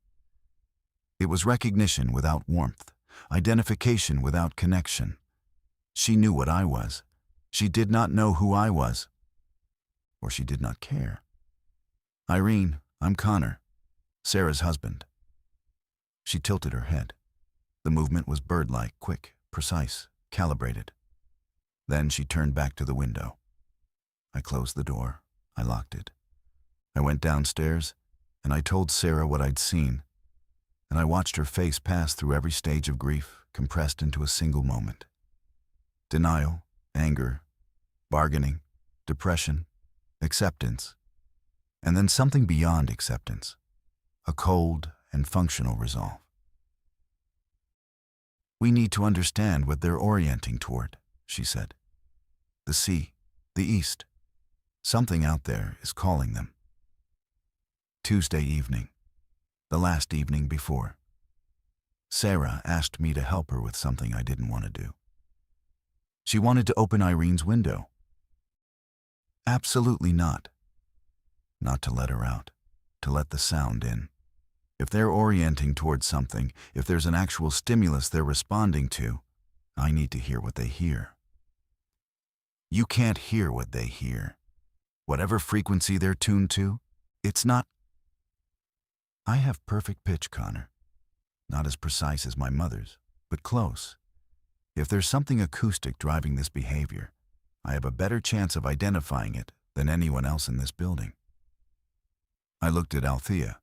It was recognition without warmth, identification without connection. She knew what I was. She did not know who I was, or she did not care. "Irene, I'm Connor, Sarah's husband." She tilted her head. The movement was bird-like, quick, precise, calibrated. Then she turned back to the window. I closed the door. I locked it. I went downstairs, and I told Sarah what I'd seen, and I watched her face pass through every stage of grief, compressed into a single moment. Denial, anger, bargaining, depression, acceptance, and then something beyond acceptance, a cold and functional resolve. "We need to understand what they're orienting toward," she said. "The sea, the east. Something out there is calling them." Tuesday evening, the last evening before. Sarah asked me to help her with something I didn't want to do. She wanted to open Irene's window. Absolutely not. Not to let her out, to let the sound in. If they're orienting towards something, if there's an actual stimulus they're responding to, I need to hear what they hear. You can't hear what they hear. Whatever frequency they're tuned to, it's not. I have perfect pitch, Connor. Not as precise as my mother's, but close. If there's something acoustic driving this behavior, I have a better chance of identifying it than anyone else in this building. I looked at Althea,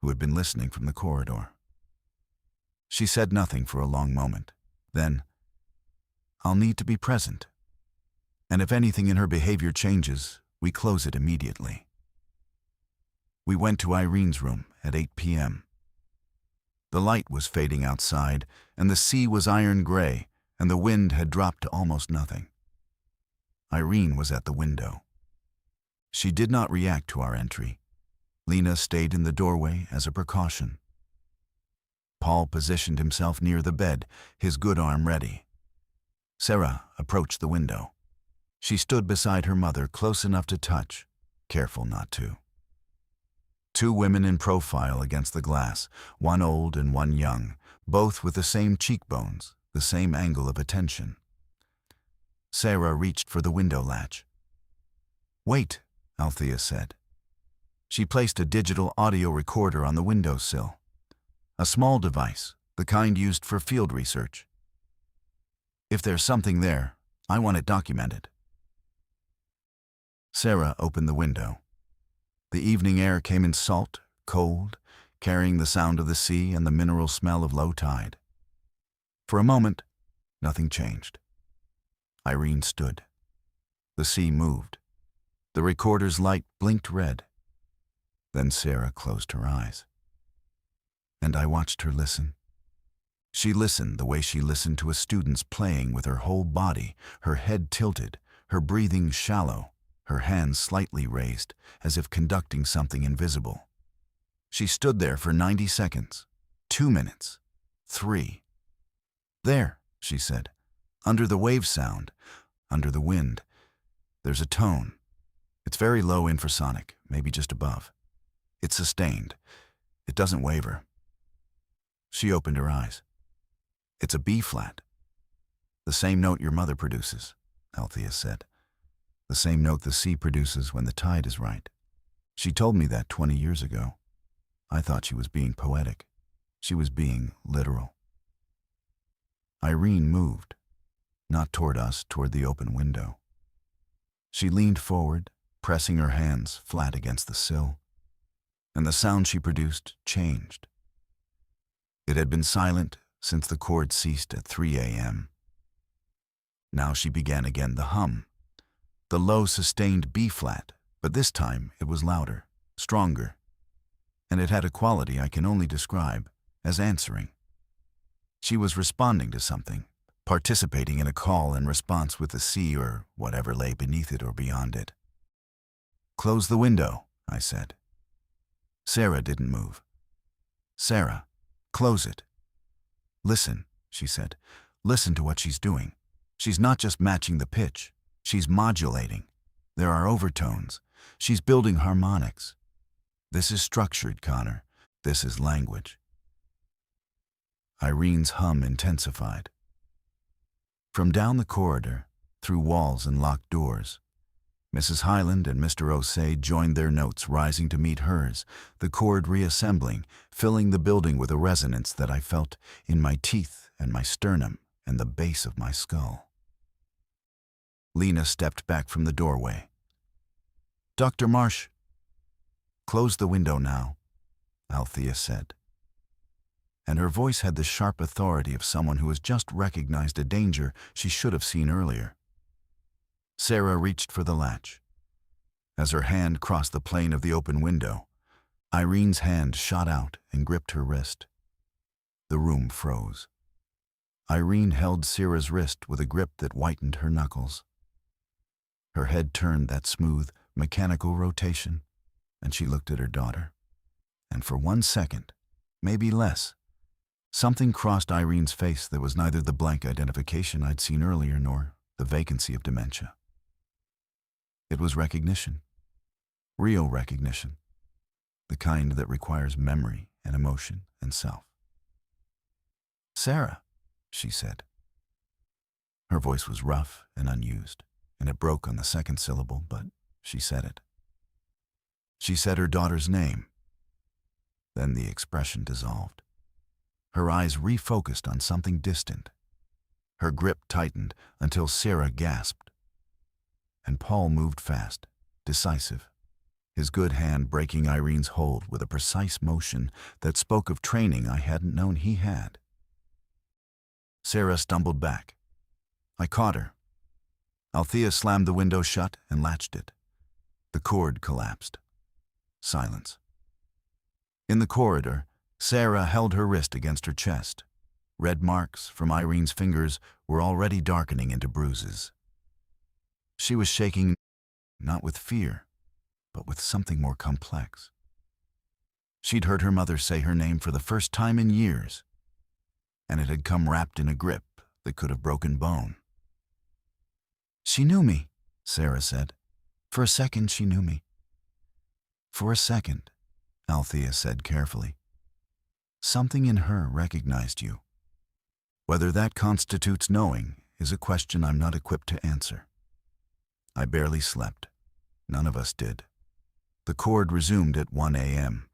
who had been listening from the corridor. She said nothing for a long moment. Then, I'll need to be present. And if anything in her behavior changes, we close it immediately. We went to Irene's room at 8 p.m. The light was fading outside, and the sea was iron gray, and the wind had dropped to almost nothing. Irene was at the window. She did not react to our entry. Lena stayed in the doorway as a precaution. Paul positioned himself near the bed, his good arm ready. Sarah approached the window. She stood beside her mother, close enough to touch, careful not to. Two women in profile against the glass, one old and one young, both with the same cheekbones, the same angle of attention. Sarah reached for the window latch. "Wait," Althea said. She placed a digital audio recorder on the windowsill. A small device, the kind used for field research. "If there's something there, I want it documented." Sarah opened the window. The evening air came in salt, cold, carrying the sound of the sea and the mineral smell of low tide. For a moment, nothing changed. Irene stood. The sea moved. The recorder's light blinked red. Then Sarah closed her eyes. And I watched her listen. She listened the way she listened to a student's playing, with her whole body, her head tilted, her breathing shallow, her hands slightly raised, as if conducting something invisible. She stood there for 90 seconds, 2 minutes, 3. "There," she said, "under the wave sound, under the wind, there's a tone. It's very low infrasonic, maybe just above. It's sustained. It doesn't waver." She opened her eyes. "It's a B-flat. The same note your mother produces," Althea said. "The same note the sea produces when the tide is right. She told me that 20 years ago. I thought she was being poetic. She was being literal." Irene moved, not toward us, toward the open window. She leaned forward, pressing her hands flat against the sill, and the sound she produced changed. It had been silent since the chord ceased at 3 a.m. Now she began again, the hum, the low sustained B-flat, but this time it was louder, stronger, and it had a quality I can only describe as answering. She was responding to something, participating in a call and response with the sea or whatever lay beneath it or beyond it. "Close the window," I said. Sarah didn't move. "Sarah, close it." "Listen," she said. "Listen to what she's doing. She's not just matching the pitch. She's modulating. There are overtones. She's building harmonics. This is structured, Connor. This is language." Irene's hum intensified. From down the corridor, through walls and locked doors, Mrs. Hyland and Mr. Osei joined their notes, rising to meet hers, the chord reassembling, filling the building with a resonance that I felt in my teeth and my sternum and the base of my skull. Lena stepped back from the doorway. "Dr. Marsh." "Close the window now," Althea said. And her voice had the sharp authority of someone who has just recognized a danger she should have seen earlier. Sarah reached for the latch. As her hand crossed the plane of the open window, Irene's hand shot out and gripped her wrist. The room froze. Irene held Sarah's wrist with a grip that whitened her knuckles. Her head turned that smooth, mechanical rotation, and she looked at her daughter. And for 1 second, maybe less, something crossed Irene's face that was neither the blank identification I'd seen earlier nor the vacancy of dementia. It was recognition. Real recognition. The kind that requires memory and emotion and self. "Sarah," she said. Her voice was rough and unused, and it broke on the second syllable, but she said it. She said her daughter's name. Then the expression dissolved. Her eyes refocused on something distant. Her grip tightened until Sarah gasped. And Paul moved fast, decisive, his good hand breaking Irene's hold with a precise motion that spoke of training I hadn't known he had. Sarah stumbled back. I caught her. Althea slammed the window shut and latched it. The cord collapsed. Silence. In the corridor, Sarah held her wrist against her chest. Red marks from Irene's fingers were already darkening into bruises. She was shaking, not with fear, but with something more complex. She'd heard her mother say her name for the first time in years, and it had come wrapped in a grip that could have broken bone. "She knew me," Sarah said. "For a second, she knew me." "For a second," Althea said carefully. "Something in her recognized you. Whether that constitutes knowing is a question I'm not equipped to answer." I barely slept. None of us did. The chord resumed at 1 a.m.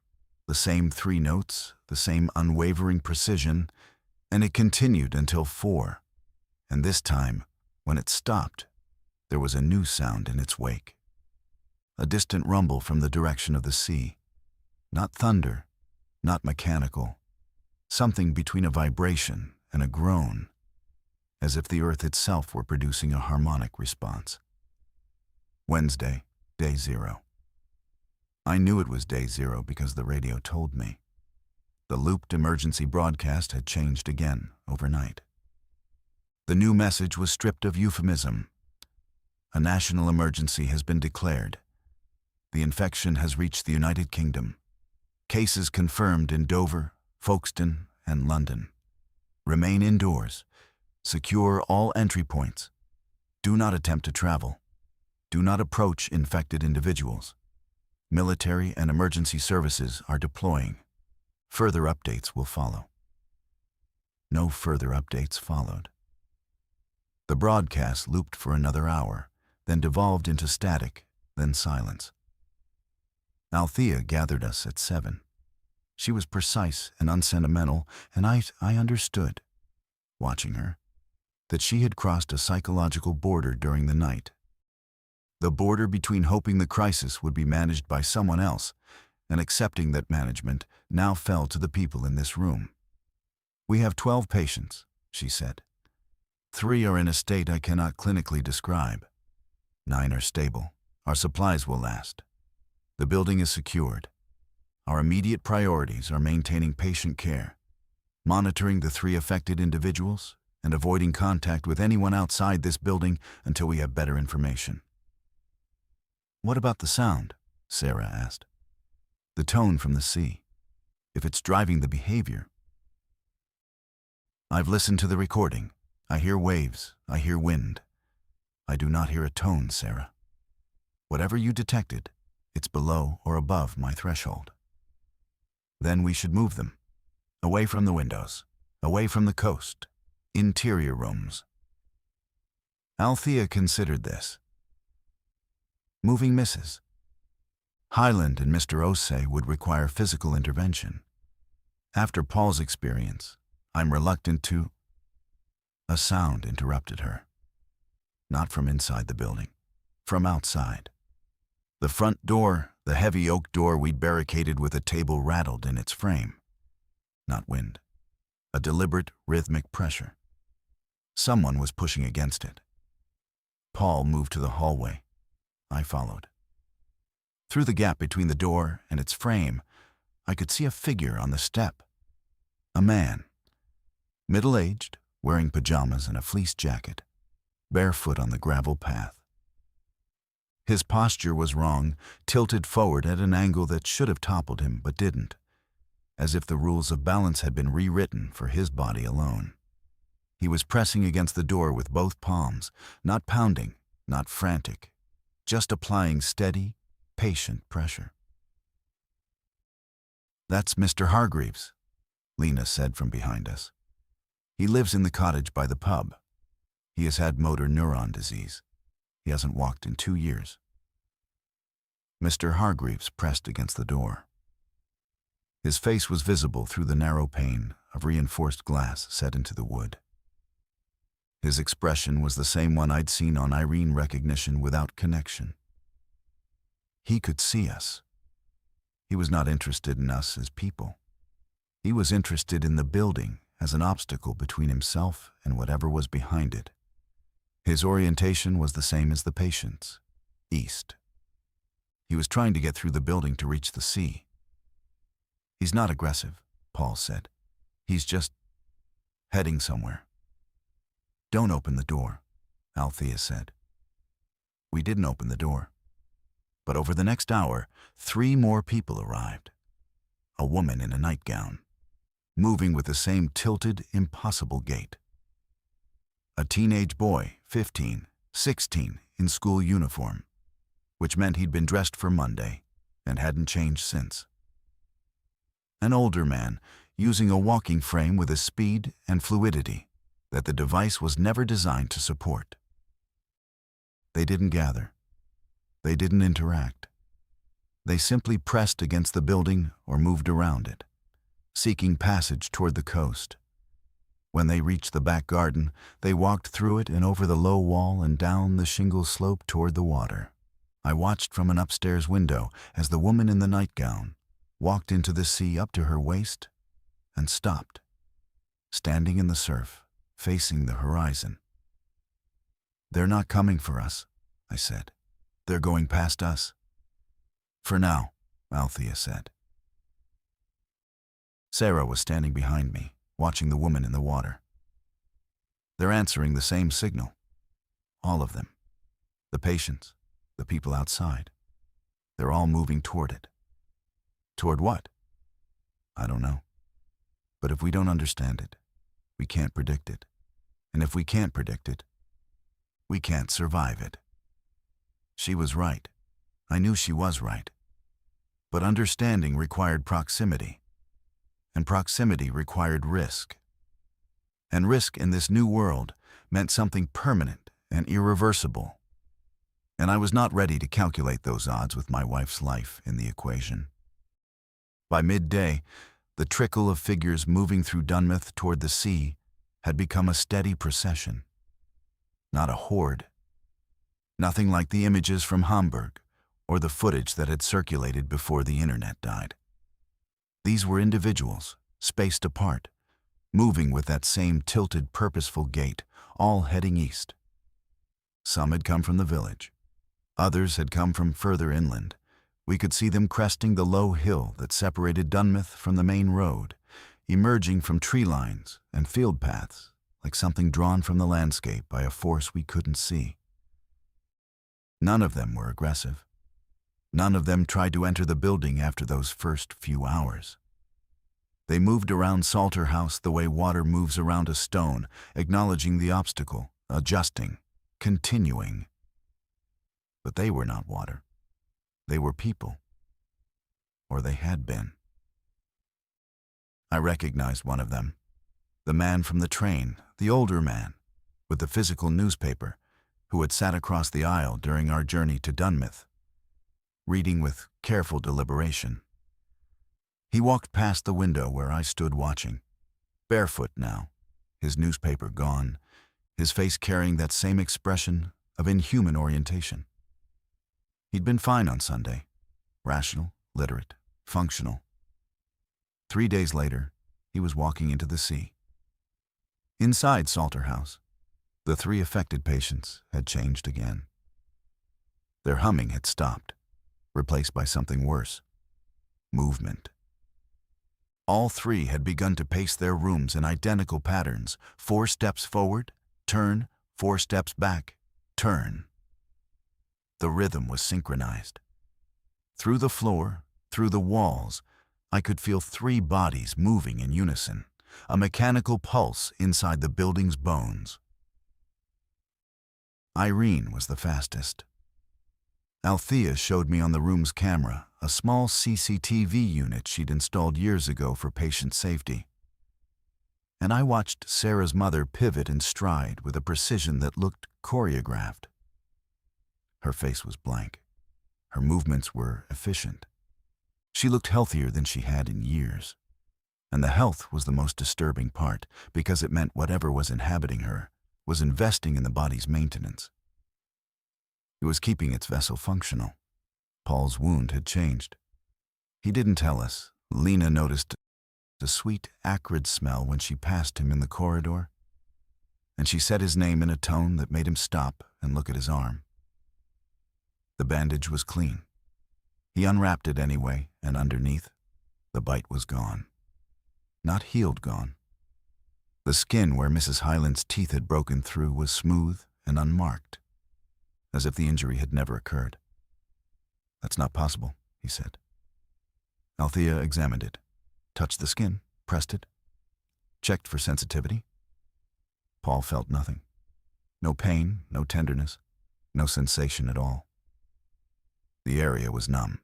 The same 3 notes, the same unwavering precision, and it continued until 4. And this time, when it stopped, there was a new sound in its wake. A distant rumble from the direction of the sea. Not thunder, not mechanical. Something between a vibration and a groan, as if the earth itself were producing a harmonic response. Wednesday, day 0. I knew it was day 0 because the radio told me. The looped emergency broadcast had changed again overnight. The new message was stripped of euphemism. A national emergency has been declared. The infection has reached the United Kingdom. Cases confirmed in Dover, Folkestone, and London. Remain indoors. Secure all entry points. Do not attempt to travel. Do not approach infected individuals. Military and emergency services are deploying. Further updates will follow. No further updates followed. The broadcast looped for another hour, then devolved into static, then silence. Althea gathered us at 7. She was precise and unsentimental, and I understood, watching her, that she had crossed a psychological border during the night. The border between hoping the crisis would be managed by someone else and accepting that management now fell to the people in this room. "We have 12 patients," she said. 3 are in a state I cannot clinically describe. 9 are stable. Our supplies will last. The building is secured. Our immediate priorities are maintaining patient care, monitoring the 3 affected individuals, and avoiding contact with anyone outside this building until we have better information. "What about the sound?" Sarah asked. "The tone from the sea, if it's driving the behavior." "I've listened to the recording. I hear waves. I hear wind. I do not hear a tone, Sarah. Whatever you detected, it's below or above my threshold. Then we should move them. Away from the windows. Away from the coast. Interior rooms." Althea considered this. "Moving misses. Highland and Mr. Osei would require physical intervention. After Paul's experience, I'm reluctant to—" A sound interrupted her. Not from inside the building, from outside. The front door, the heavy oak door we'd barricaded with a table, rattled in its frame. Not wind. A deliberate, rhythmic pressure. Someone was pushing against it. Paul moved to the hallway. I followed. Through the gap between the door and its frame, I could see a figure on the step. A man. Middle-aged, wearing pajamas and a fleece jacket, barefoot on the gravel path. His posture was wrong, tilted forward at an angle that should have toppled him but didn't, as if the rules of balance had been rewritten for his body alone. He was pressing against the door with both palms, not pounding, not frantic, just applying steady, patient pressure. That's Mr. Hargreaves, Lena said from behind us. He lives in the cottage by the pub. He has had motor neuron disease. He hasn't walked in 2 years. Mr. Hargreaves pressed against the door. His face was visible through the narrow pane of reinforced glass set into the wood. His expression was the same one I'd seen on Irene Recognition Without Connection. He could see us. He was not interested in us as people. He was interested in the building as an obstacle between himself and whatever was behind it. His orientation was the same as the patient's, east. He was trying to get through the building to reach the sea. He's not aggressive, Paul said. He's just heading somewhere. Don't open the door, Althea said. We didn't open the door. But over the next hour, 3 more people arrived. A woman in a nightgown, moving with the same tilted, impossible gait. A teenage boy, 15, 16, in school uniform, which meant he'd been dressed for Monday and hadn't changed since. An older man, using a walking frame with a speed and fluidity that the device was never designed to support. They didn't gather. They didn't interact. They simply pressed against the building or moved around it, seeking passage toward the coast. When they reached the back garden, they walked through it and over the low wall and down the shingle slope toward the water. I watched from an upstairs window as the woman in the nightgown walked into the sea up to her waist and stopped, standing in the surf, facing the horizon. They're not coming for us, I said. They're going past us. For now, Althea said. Sarah was standing behind me, watching the woman in the water. They're answering the same signal. All of them. The patients, the people outside. They're all moving toward it. Toward what? I don't know. But if we don't understand it, we can't predict it. And if we can't predict it, we can't survive it. She was right. I knew she was right. But understanding required proximity. And proximity required risk. And risk in this new world meant something permanent and irreversible. And I was not ready to calculate those odds with my wife's life in the equation. By midday, the trickle of figures moving through Dunmouth toward the sea had become a steady procession. Not a horde. Nothing like the images from Hamburg or the footage that had circulated before the internet died. These were individuals, spaced apart, moving with that same tilted, purposeful gait, all heading east. Some had come from the village. Others had come from further inland. We could see them cresting the low hill that separated Dunmouth from the main road, emerging from tree lines and field paths like something drawn from the landscape by a force we couldn't see. None of them were aggressive. None of them tried to enter the building after those first few hours. They moved around Salter House the way water moves around a stone, acknowledging the obstacle, adjusting, continuing. But they were not water. They were people. Or they had been. I recognized one of them. The man from the train, the older man, with the physical newspaper, who had sat across the aisle during our journey to Dunmouth, reading with careful deliberation. He walked past the window where I stood watching, barefoot now, his newspaper gone, his face carrying that same expression of inhuman orientation. He'd been fine on Sunday, rational, literate, functional. 3 days later, he was walking into the sea. Inside Salter House, the 3 affected patients had changed again. Their humming had stopped, replaced by something worse, movement. All 3 had begun to pace their rooms in identical patterns, 4 steps forward, turn, 4 steps back, turn. The rhythm was synchronized. Through the floor, through the walls, I could feel 3 bodies moving in unison, a mechanical pulse inside the building's bones. Irene was the fastest. Althea showed me on the room's camera a small CCTV unit she'd installed years ago for patient safety. And I watched Sarah's mother pivot and stride with a precision that looked choreographed. Her face was blank. Her movements were efficient. She looked healthier than she had in years. And the health was the most disturbing part, because it meant whatever was inhabiting her was investing in the body's maintenance. It was keeping its vessel functional. Paul's wound had changed. He didn't tell us. Lena noticed a sweet, acrid smell when she passed him in the corridor, and she said his name in a tone that made him stop and look at his arm. The bandage was clean. He unwrapped it anyway, and underneath, the bite was gone. Not healed gone. The skin where Mrs. Hyland's teeth had broken through was smooth and unmarked, as if the injury had never occurred. "That's not possible," he said. Althea examined it, touched the skin, pressed it, checked for sensitivity. Paul felt nothing. No pain, no tenderness, no sensation at all. The area was numb.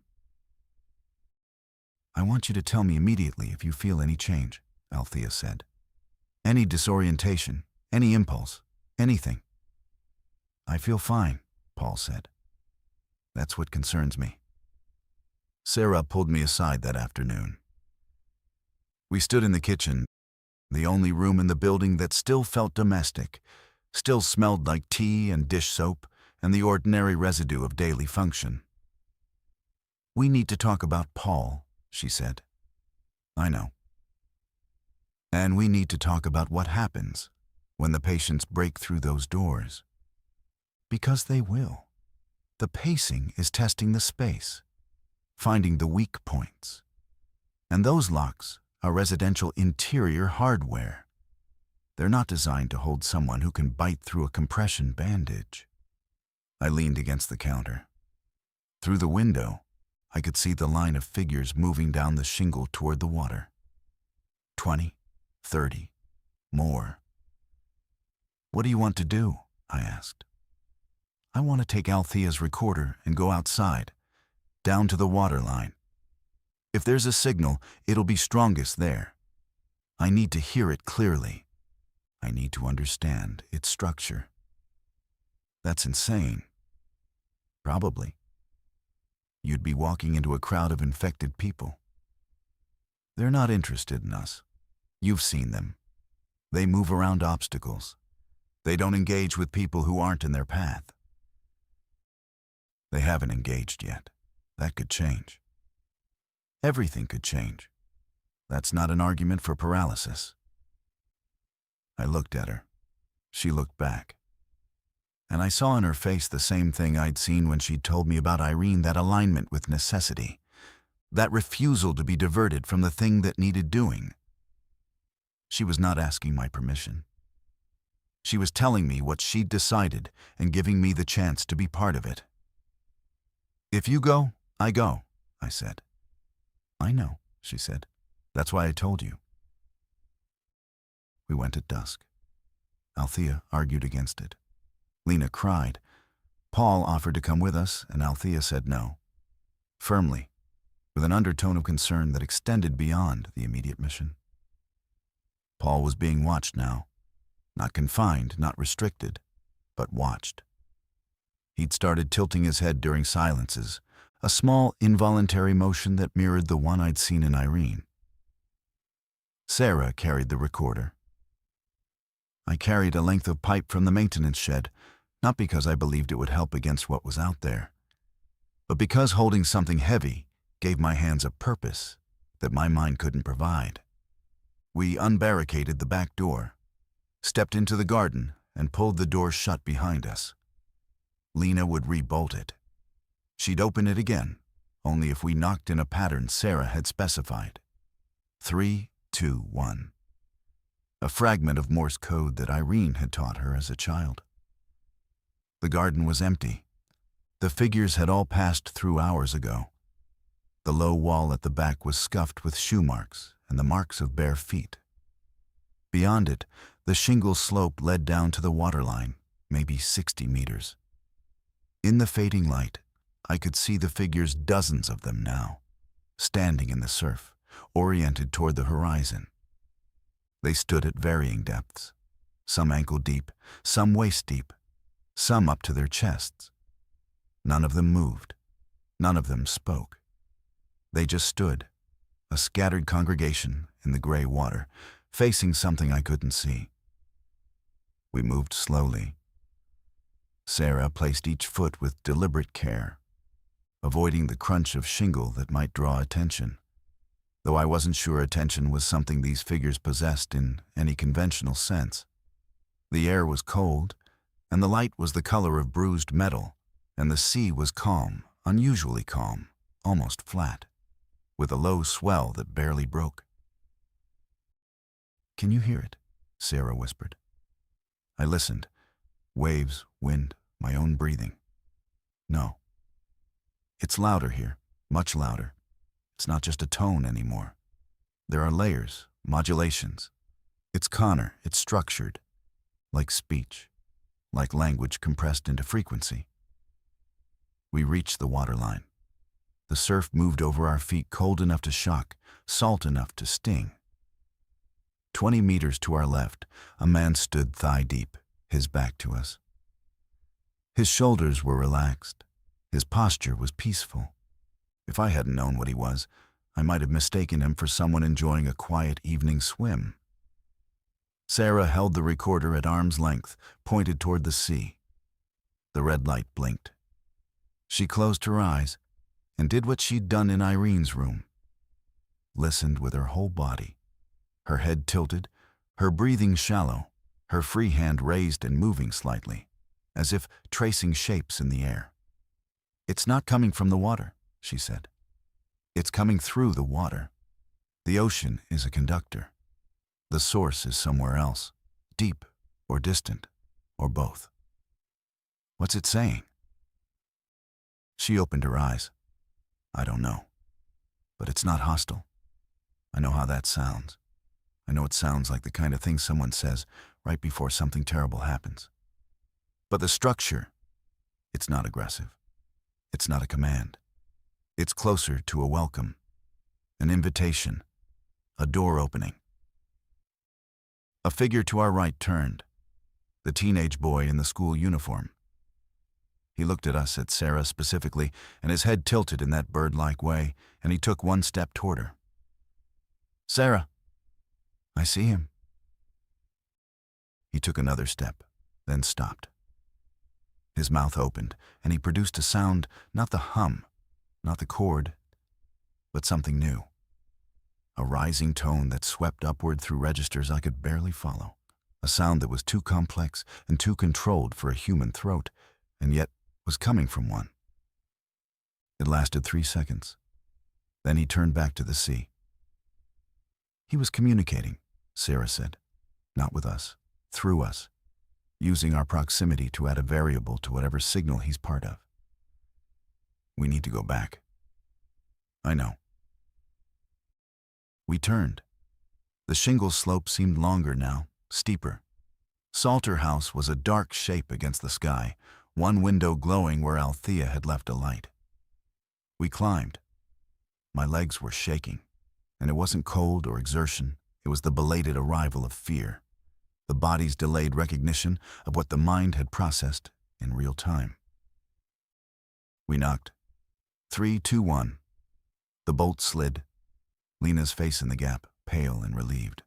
"I want you to tell me immediately if you feel any change," Althea said. "Any disorientation, any impulse, anything." "I feel fine," Paul said. "That's what concerns me." Sarah pulled me aside that afternoon. We stood in the kitchen, the only room in the building that still felt domestic, still smelled like tea and dish soap and the ordinary residue of daily function. "We need to talk about Paul," she said. "I know. And we need to talk about what happens when the patients break through those doors. Because they will. The pacing is testing the space, finding the weak points. And those locks are residential interior hardware. They're not designed to hold someone who can bite through a compression bandage." I leaned against the counter. Through the window, I could see the line of figures moving down the shingle toward the water. 20, 30, more. "What do you want to do?" I asked. "I want to take Althea's recorder and go outside, down to the water line. If there's a signal, it'll be strongest there. I need to hear it clearly. I need to understand its structure." "That's insane." "Probably. You'd be walking into a crowd of infected people. They're not interested in us. You've seen them. They move around obstacles. They don't engage with people who aren't in their path." "They haven't engaged yet. That could change." "Everything could change. That's not an argument for paralysis." I looked at her. She looked back. And I saw in her face the same thing I'd seen when she'd told me about Irene, that alignment with necessity, that refusal to be diverted from the thing that needed doing. She was not asking my permission. She was telling me what she'd decided and giving me the chance to be part of it. "If you go, I go," I said. "I know," she said. "That's why I told you." We went at dusk. Althea argued against it. Lena cried. Paul offered to come with us, and Althea said no. Firmly, with an undertone of concern that extended beyond the immediate mission. Paul was being watched now. Not confined, not restricted, but watched. He'd started tilting his head during silences, a small, involuntary motion that mirrored the one I'd seen in Irene. Sarah carried the recorder. I carried a length of pipe from the maintenance shed, not because I believed it would help against what was out there, but because holding something heavy gave my hands a purpose that my mind couldn't provide. We unbarricaded the back door, stepped into the garden, and pulled the door shut behind us. Lena would re-bolt it. She'd open it again, only if we knocked in a pattern Sarah had specified. 3, 2, 1. A fragment of Morse code that Irene had taught her as a child. The garden was empty. The figures had all passed through hours ago. The low wall at the back was scuffed with shoe marks and the marks of bare feet. Beyond it, the shingle slope led down to the waterline, maybe 60 meters. In the fading light, I could see the figures, dozens of them now, standing in the surf, oriented toward the horizon. They stood at varying depths, some ankle deep, some waist deep, some up to their chests. None of them moved. None of them spoke. They just stood, a scattered congregation in the gray water, facing something I couldn't see. We moved slowly. Sarah placed each foot with deliberate care, avoiding the crunch of shingle that might draw attention, though I wasn't sure attention was something these figures possessed in any conventional sense. The air was cold, and the light was the color of bruised metal, and the sea was calm, unusually calm, almost flat, with a low swell that barely broke. "Can you hear it?" Sarah whispered. I listened. Waves, wind, my own breathing. No. It's louder here, much louder. It's not just a tone anymore. There are layers, modulations. It's Connor, it's structured, like speech, like language compressed into frequency. We reached the waterline. The surf moved over our feet, cold enough to shock, salt enough to sting. 20 meters to our left, a man stood thigh deep, his back to us. His shoulders were relaxed. His posture was peaceful. If I hadn't known what he was, I might have mistaken him for someone enjoying a quiet evening swim. Sarah held the recorder at arm's length, pointed toward the sea. The red light blinked. She closed her eyes and did what she'd done in Irene's room. Listened with her whole body, her head tilted, her breathing shallow, her free hand raised and moving slightly, as if tracing shapes in the air. "It's not coming from the water," she said. "It's coming through the water. The ocean is a conductor. The source is somewhere else, deep or distant, or both." "What's it saying?" She opened her eyes. "I don't know. But it's not hostile. I know how that sounds. I know it sounds like the kind of thing someone says right before something terrible happens. But the structure, it's not aggressive. It's not a command. It's closer to a welcome, an invitation, a door opening." A figure to our right turned, the teenage boy in the school uniform. He looked at us, at Sarah specifically, and his head tilted in that bird-like way, and he took one step toward her. "Sarah, I see him." He took another step, then stopped. His mouth opened, and he produced a sound, not the hum, not the chord, but something new. A rising tone that swept upward through registers I could barely follow. A sound that was too complex and too controlled for a human throat, and yet was coming from one. It lasted 3 seconds. Then he turned back to the sea. He was communicating, Sarah said. Not with us, through us, using our proximity to add a variable to whatever signal he's part of. "We need to go back." "I know." We turned. The shingle slope seemed longer now, steeper. Salter House was a dark shape against the sky, one window glowing where Althea had left a light. We climbed. My legs were shaking, and it wasn't cold or exertion. It was the belated arrival of fear, the body's delayed recognition of what the mind had processed in real time. We knocked. 3, 2, 1. The bolt slid. Lena's face in the gap, pale and relieved.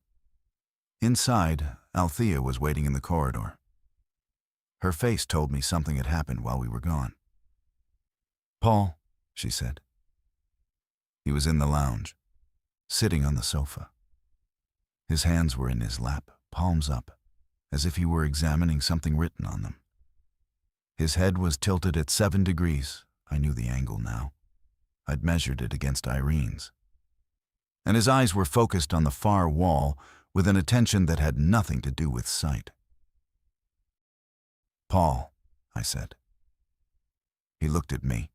Inside, Althea was waiting in the corridor. Her face told me something had happened while we were gone. "Paul," she said. He was in the lounge, sitting on the sofa. His hands were in his lap, palms up, as if he were examining something written on them. His head was tilted at 7 degrees. I knew the angle now. I'd measured it against Irene's. And his eyes were focused on the far wall with an attention that had nothing to do with sight. "Paul," I said. He looked at me,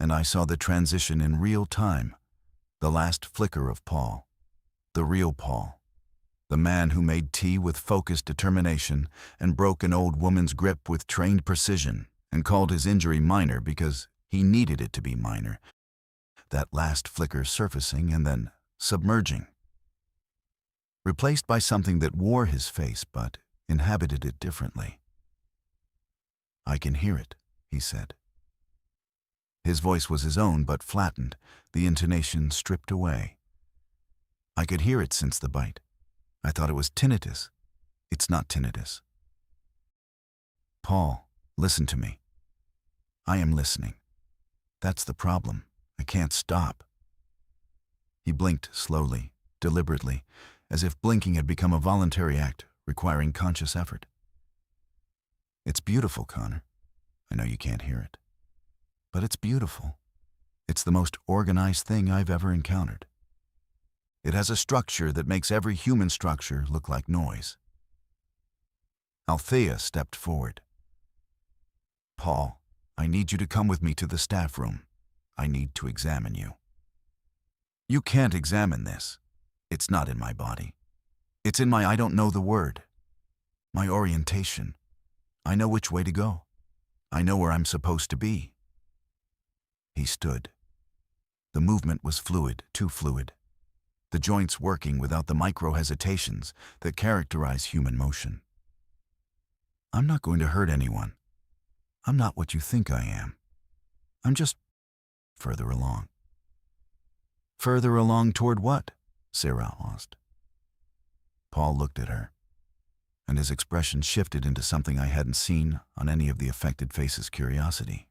and I saw the transition in real time, the last flicker of Paul, the real Paul, the man who made tea with focused determination and broke an old woman's grip with trained precision and called his injury minor because He needed it to be minor, that last flicker surfacing and then submerging, replaced by something that wore his face but inhabited it differently. "I can hear it," he said. His voice was his own but flattened, the intonation stripped away. "I could hear it since the bite. I thought it was tinnitus. It's not tinnitus." "Paul, listen to me." "I am listening. That's the problem. I can't stop." He blinked slowly, deliberately, as if blinking had become a voluntary act requiring conscious effort. "It's beautiful, Connor. I know you can't hear it. But it's beautiful. It's the most organized thing I've ever encountered. It has a structure that makes every human structure look like noise." Althea stepped forward. "Paul, I need you to come with me to the staff room. I need to examine you." "You can't examine this. It's not in my body. It's in my I don't know the word. My orientation. I know which way to go. I know where I'm supposed to be." He stood. The movement was fluid, too fluid. The joints working without the micro-hesitations that characterize human motion. "I'm not going to hurt anyone. I'm not what you think I am. I'm just further along." "Further along toward what?" Sarah asked. Paul looked at her, and his expression shifted into something I hadn't seen on any of the affected faces' curiosity.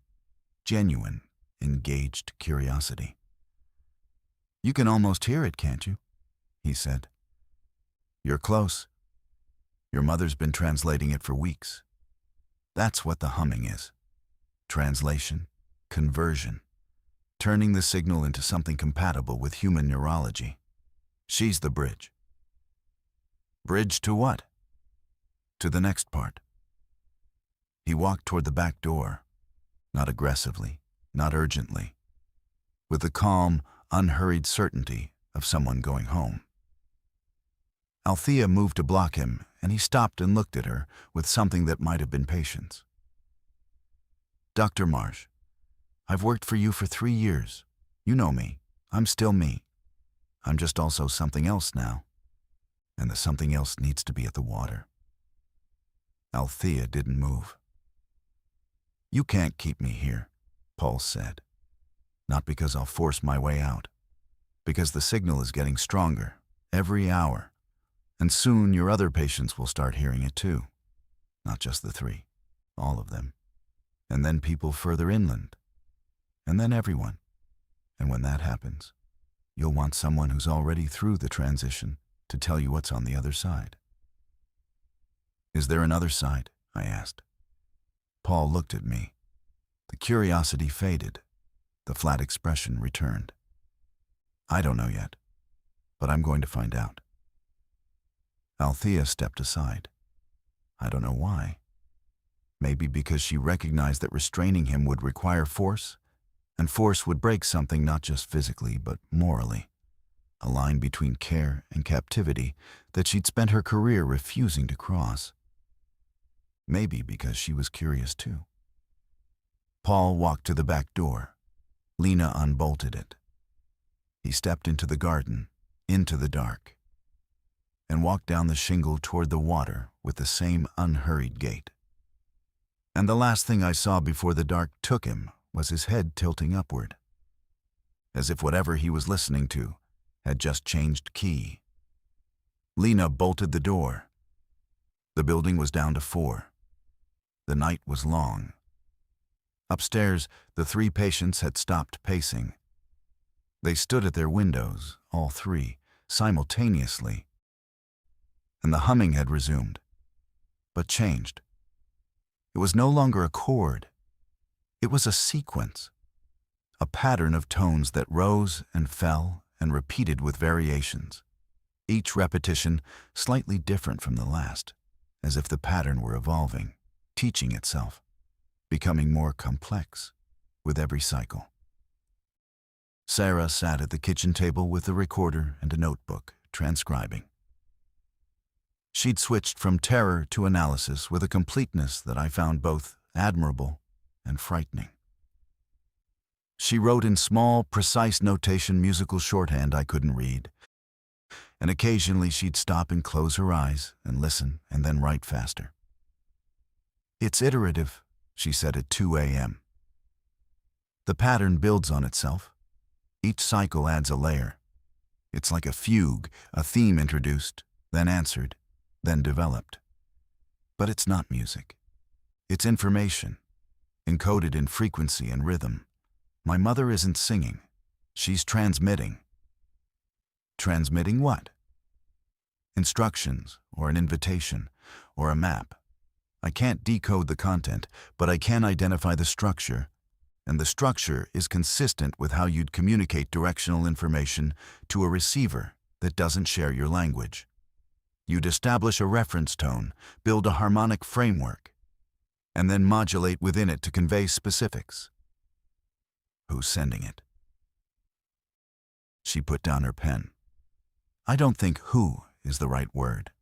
Genuine, engaged curiosity. "You can almost hear it, can't you?" he said. "You're close. Your mother's been translating it for weeks. That's what the humming is. Translation, conversion, turning the signal into something compatible with human neurology. She's the bridge." "Bridge to what?" "To the next part." He walked toward the back door, not aggressively, not urgently, with the calm, unhurried certainty of someone going home. Althea moved to block him, and he stopped and looked at her with something that might have been patience. "Dr. Marsh, I've worked for you for 3 years. You know me. I'm still me. I'm just also something else now. And the something else needs to be at the water." Althea didn't move. "You can't keep me here," Paul said. "Not because I'll force my way out. Because the signal is getting stronger, every hour. And soon your other patients will start hearing it too. Not just the 3, all of them. And then people further inland. And then everyone. And when that happens, you'll want someone who's already through the transition to tell you what's on the other side." "Is there another side?" I asked. Paul looked at me. The curiosity faded. The flat expression returned. "I don't know yet, but I'm going to find out." Althea stepped aside. I don't know why. Maybe because she recognized that restraining him would require force, and force would break something not just physically but morally. A line between care and captivity that she'd spent her career refusing to cross. Maybe because she was curious too. Paul walked to the back door. Lena unbolted it. He stepped into the garden, into the dark, and walked down the shingle toward the water with the same unhurried gait. And the last thing I saw before the dark took him was his head tilting upward, as if whatever he was listening to had just changed key. Lena bolted the door. The building was down to 4. The night was long. Upstairs, the 3 patients had stopped pacing. They stood at their windows, all 3, simultaneously, and the humming had resumed, but changed. It was no longer a chord. It was a sequence, a pattern of tones that rose and fell and repeated with variations, each repetition slightly different from the last, as if the pattern were evolving, teaching itself, becoming more complex with every cycle. Sarah sat at the kitchen table with a recorder and a notebook, transcribing. She'd switched from terror to analysis with a completeness that I found both admirable and frightening. She wrote in small, precise notation musical shorthand I couldn't read, and occasionally she'd stop and close her eyes and listen and then write faster. "It's iterative," she said at 2 a.m. "The pattern builds on itself. Each cycle adds a layer. It's like a fugue, a theme introduced, then answered, then developed. But it's not music. It's information, encoded in frequency and rhythm. My mother isn't singing. She's transmitting." Transmitting what? Instructions, or an invitation, or a map. I can't decode the content, but I can identify the structure, and the structure is consistent with how you'd communicate directional information to a receiver that doesn't share your language. You'd establish a reference tone, build a harmonic framework, and then modulate within it to convey specifics. Who's sending it? She put down her pen. I don't think "who" is the right word.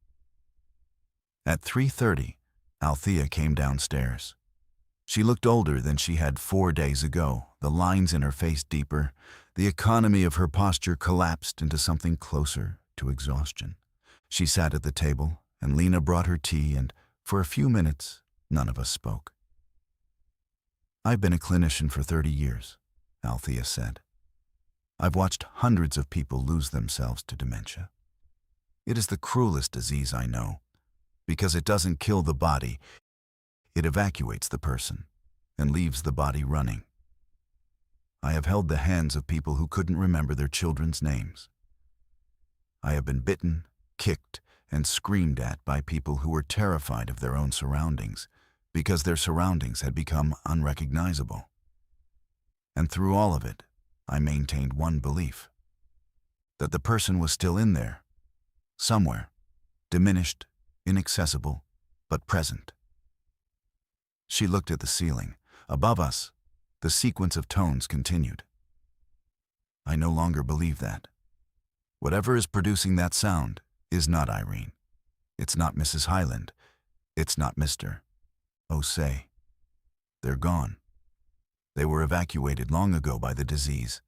At 3:30, Althea came downstairs. She looked older than she had 4 days ago, the lines in her face deeper, the economy of her posture collapsed into something closer to exhaustion. She sat at the table, and Lena brought her tea, and for a few minutes, none of us spoke. "I've been a clinician for 30 years, Althea said. "I've watched hundreds of people lose themselves to dementia. It is the cruelest disease I know, because it doesn't kill the body, it evacuates the person and leaves the body running. I have held the hands of people who couldn't remember their children's names. I have been bitten, kicked, and screamed at by people who were terrified of their own surroundings because their surroundings had become unrecognizable. And through all of it, I maintained one belief: that the person was still in there, somewhere, diminished, inaccessible, but present." She looked at the ceiling. Above us, the sequence of tones continued. "I no longer believe that. Whatever is producing that sound is not Irene. It's not Mrs. Hyland. It's not Mr. Osei. They're gone. They were evacuated long ago by the disease,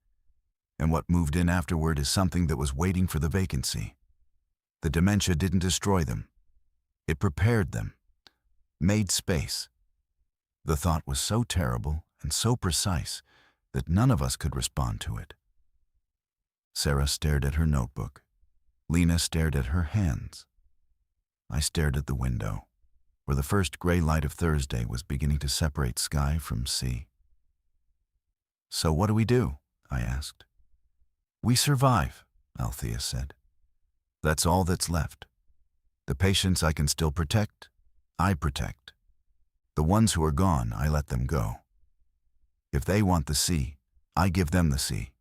and what moved in afterward is something that was waiting for the vacancy. The dementia didn't destroy them. It prepared them, made space. The thought was so terrible and so precise that none of us could respond to it." Sarah stared at her notebook. Lena stared at her hands. I stared at the window, where the first gray light of Thursday was beginning to separate sky from sea. "So what do we do?" I asked. "We survive," Althea said. "That's all that's left. The patients I can still protect, I protect. The ones who are gone, I let them go. If they want the sea, I give them the sea.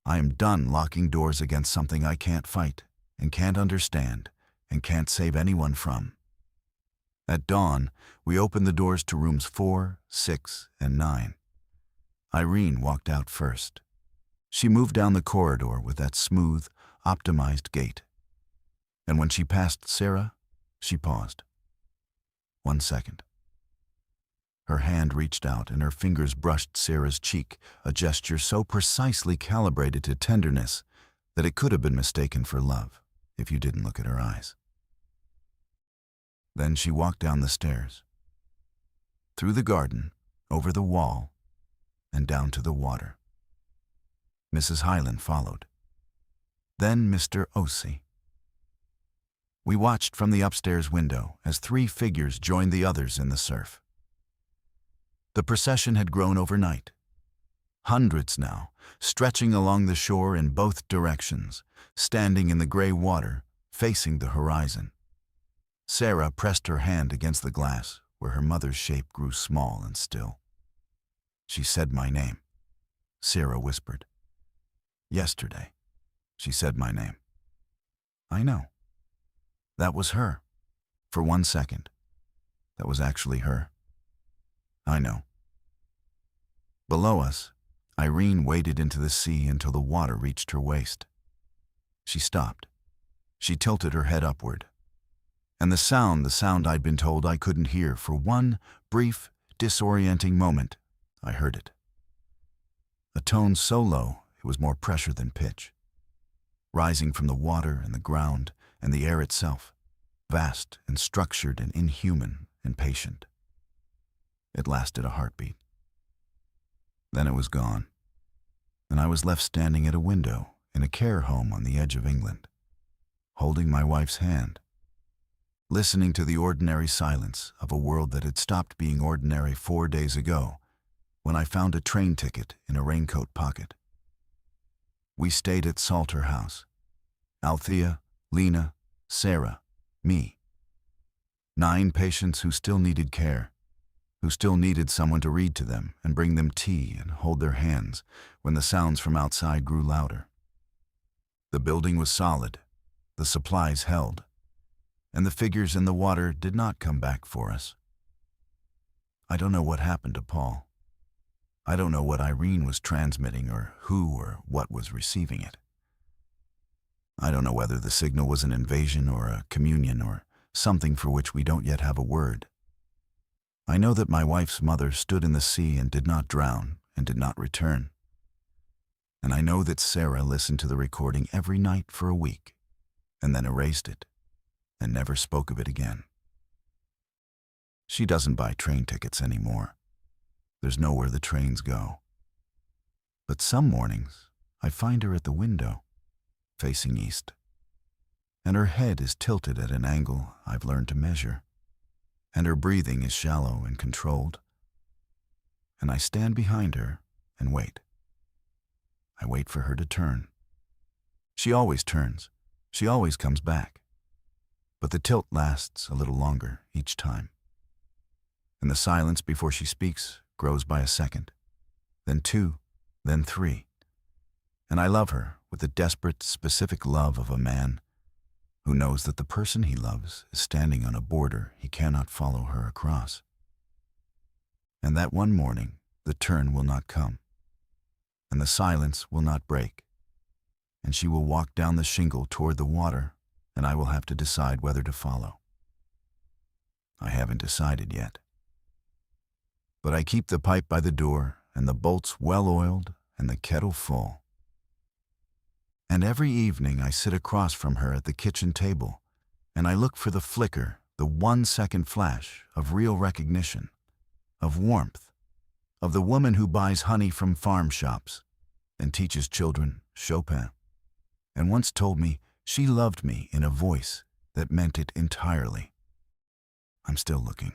I am done locking doors against something I can't fight, and can't understand, and can't save anyone from." At dawn, we opened the doors to rooms 4, 6, and 9. Irene walked out first. She moved down the corridor with that smooth, optimized gait. And when she passed Sarah, she paused. 1 second. Her hand reached out and her fingers brushed Sarah's cheek, a gesture so precisely calibrated to tenderness that it could have been mistaken for love if you didn't look at her eyes. Then she walked down the stairs, through the garden, over the wall, and down to the water. Mrs. Hyland followed. Then Mr. Osei. We watched from the upstairs window as 3 figures joined the others in the surf. The procession had grown overnight. Hundreds now, stretching along the shore in both directions, standing in the gray water, facing the horizon. Sarah pressed her hand against the glass where her mother's shape grew small and still. She said my name. Sarah whispered. "Yesterday, she said my name." I know. That was her. For 1 second. That was actually her. I know. Below us, Irene waded into the sea until the water reached her waist. She stopped. She tilted her head upward. And the sound I'd been told I couldn't hear, for one brief, disorienting moment, I heard it. a tone so low it was more pressure than pitch, rising from the water and the ground and the air itself, vast and structured and inhuman and patient. It lasted a heartbeat. Then it was gone, and I was left standing at a window in a care home on the edge of England, holding my wife's hand, listening to the ordinary silence of a world that had stopped being ordinary 4 days ago when I found a train ticket in a raincoat pocket. We stayed at Salter House. Althea, Lena, Sarah, me. 9 patients who still needed care, who still needed someone to read to them and bring them tea and hold their hands when the sounds from outside grew louder. The building was solid, the supplies held, and the figures in the water did not come back for us. I don't know what happened to Paul. I don't know what Irene was transmitting or who or what was receiving it. I don't know whether the signal was an invasion or a communion or something for which we don't yet have a word. I know that my wife's mother stood in the sea and did not drown and did not return. And I know that Sarah listened to the recording every night for a week and then erased it and never spoke of it again. She doesn't buy train tickets anymore. There's nowhere the trains go. But some mornings, I find her at the window, facing east, and her head is tilted at an angle I've learned to measure, and her breathing is shallow and controlled. And I stand behind her and wait. I wait for her to turn. She always turns. She always comes back. But the tilt lasts a little longer each time. And the silence before she speaks grows by a second, then 2, then 3. And I love her with the desperate, specific love of a man who knows that the person he loves is standing on a border he cannot follow her across. And that one morning, the turn will not come, and the silence will not break, and she will walk down the shingle toward the water, and I will have to decide whether to follow. I haven't decided yet. But I keep the pipe by the door and the bolts well oiled and the kettle full. And every evening I sit across from her at the kitchen table and I look for the flicker, the 1-second flash of real recognition, of warmth, of the woman who buys honey from farm shops and teaches children Chopin, and once told me she loved me in a voice that meant it entirely. I'm still looking.